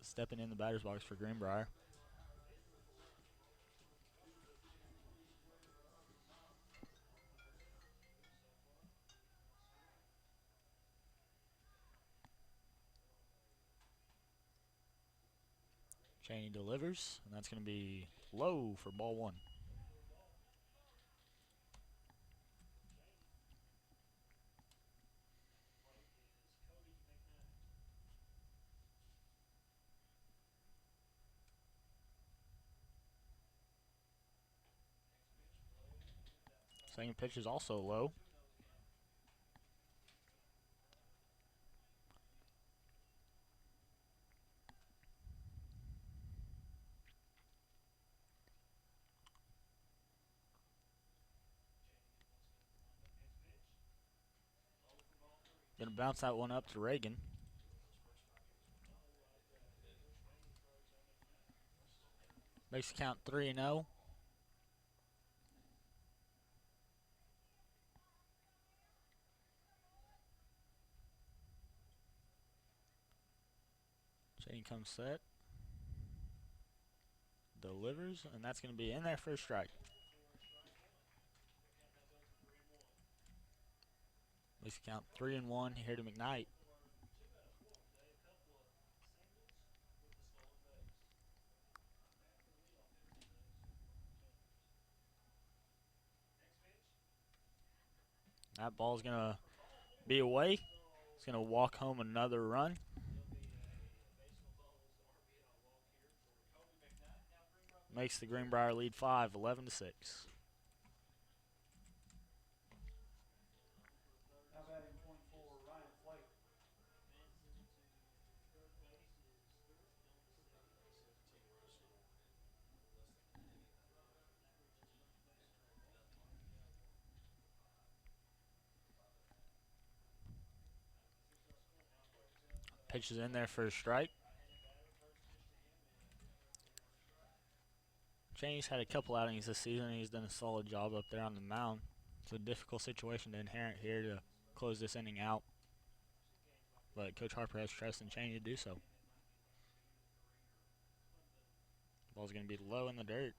stepping in the batter's box for Greenbrier. Cheney delivers, and that's going to be low for ball one. Second pitch is also low. Gonna bounce that one up to Reagan. Makes the count 3-0. Cheney comes set. Delivers, and that's going to be in there for a strike. Makes the count 3-1 here to McKnight. That ball's going to be away. It's going to walk home another run. Makes the Greenbrier lead 5, 11-6. Now batting 24, Ryan Flake. Pitch is in there for a strike. Cheney's had a couple outings this season. He's done a solid job up there on the mound. It's a difficult situation to inherit here to close this inning out. But Coach Harper has trust in Cheney to do so. Ball's going to be low in the dirt.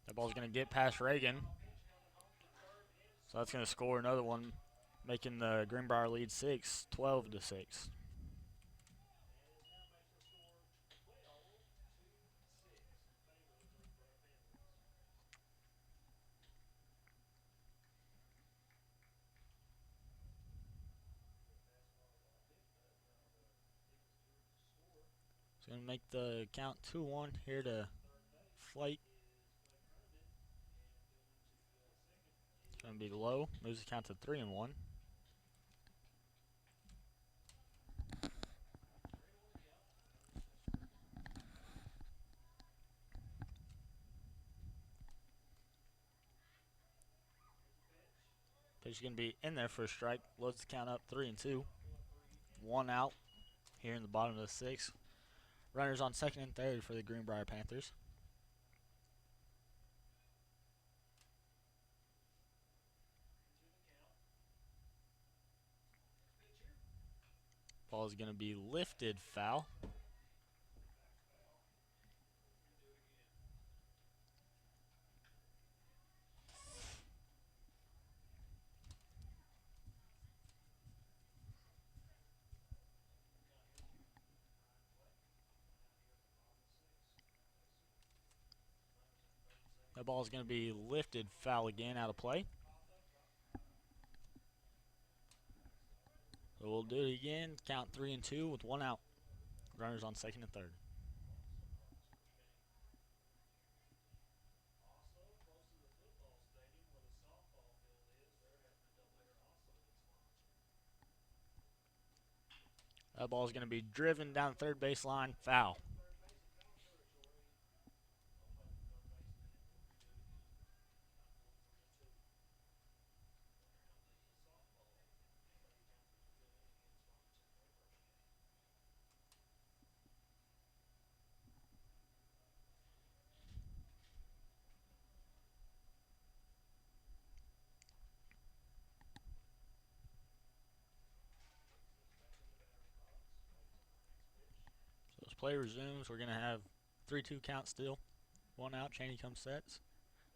That ball's going to get past Reagan. So that's going to score another one, making the Greenbrier lead 6, 12-6. It's going to make the count 2-1 here to Flake. It's going to be low. Moves the count to 3-1. Pitch is going to be in there for a strike. Loads the count up 3-2. 1 out here in the bottom of the 6th. Runners on second and third for the Greenbrier Panthers. Ball is going to be lifted foul. That ball is going to be lifted foul again, out of play. So we'll do it again. Count 3-2 with 1 out. Runners on second and third. That ball is going to be driven down third baseline, foul. play resumes. We're going to have 3-2 count still. 1 out, Cheney comes sets,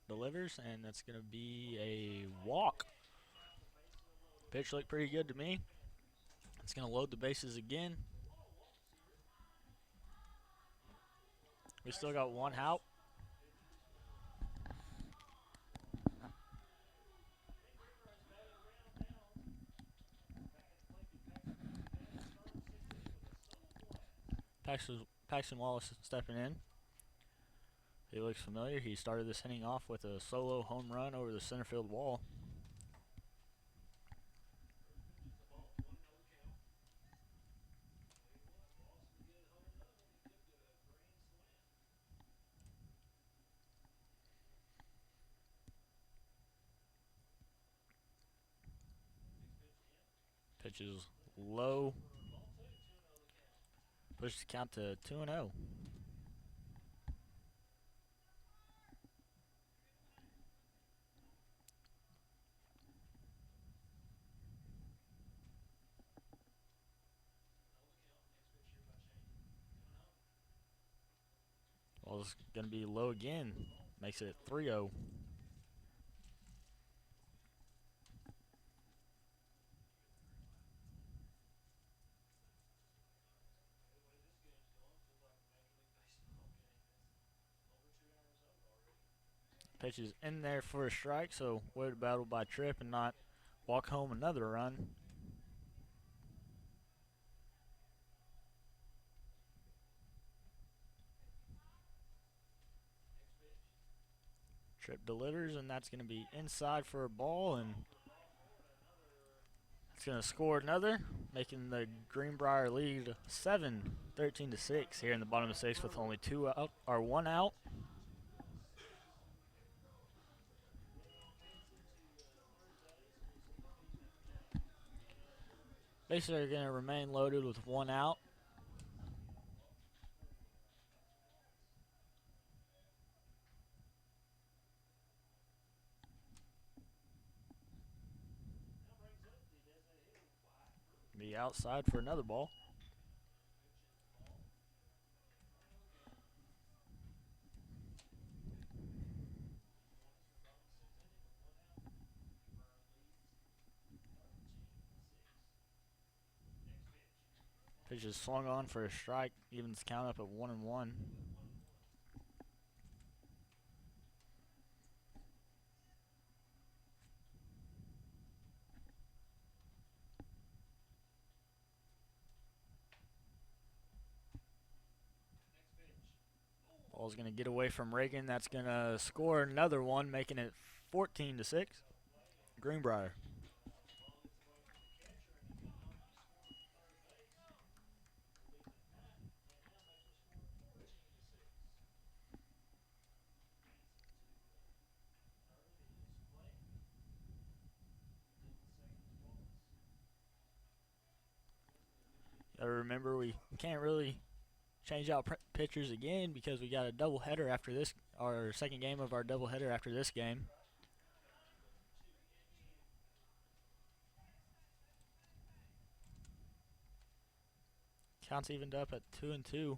delivers, and that's going to be a walk. Pitch looked pretty good to me. It's going to load the bases again. We still got 1 out. Paxton Wallace stepping in. He looks familiar. He started this inning off with a solo home run over the center field wall. Pitch is low. Pushes the count to 2-0. Well, it's going to be low again. Makes it 3-0. Pitch is in there for a strike, so way to battle by trip and not walk home another run. Trip delivers, and that's going to be inside for a ball, and it's going to score another, making the Greenbrier lead 13-6 here in the bottom of the 6th with only 1 out. Bases are going to remain loaded with 1 out. Be outside for another ball. Pitch is swung on for a strike, evens count up at 1-1. Ball's going to get away from Reagan. That's going to score another one, making it 14-6. Greenbrier. Gotta remember we can't really change out pitchers again because we got a doubleheader after this, our second game of our doubleheader after this game. Counts evened up at 2-2.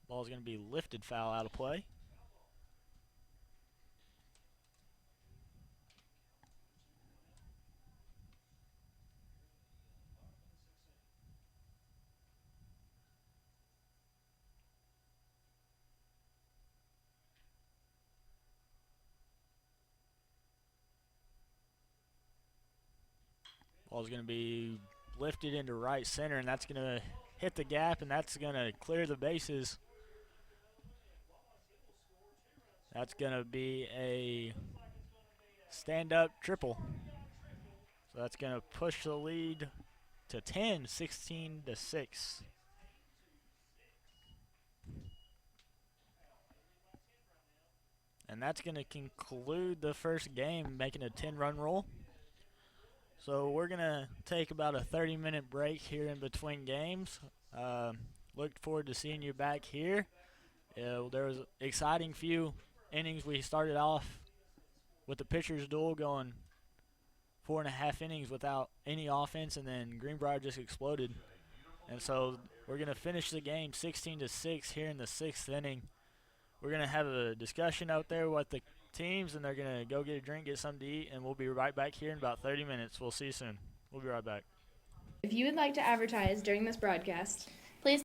Ball's going to be lifted foul out of play. Ball's going to be lifted into right center, and that's going to hit the gap, and that's going to clear the bases. That's going to be a stand-up triple. So that's going to push the lead to 10, 16-6. And that's going to conclude the first game, making a 10-run roll. So we're going to take about a 30-minute break here in between games. Look forward to seeing you back here. There was an exciting few innings. We started off with the pitcher's duel going 4.5 innings without any offense, and then Greenbrier just exploded. And so we're going to finish the game 16-6 here in the 6th inning. We're going to have a discussion out there with the teams, and they're going to go get a drink, get something to eat, and we'll be right back here in about 30 minutes. We'll see you soon. We'll be right back. If you would like to advertise during this broadcast, please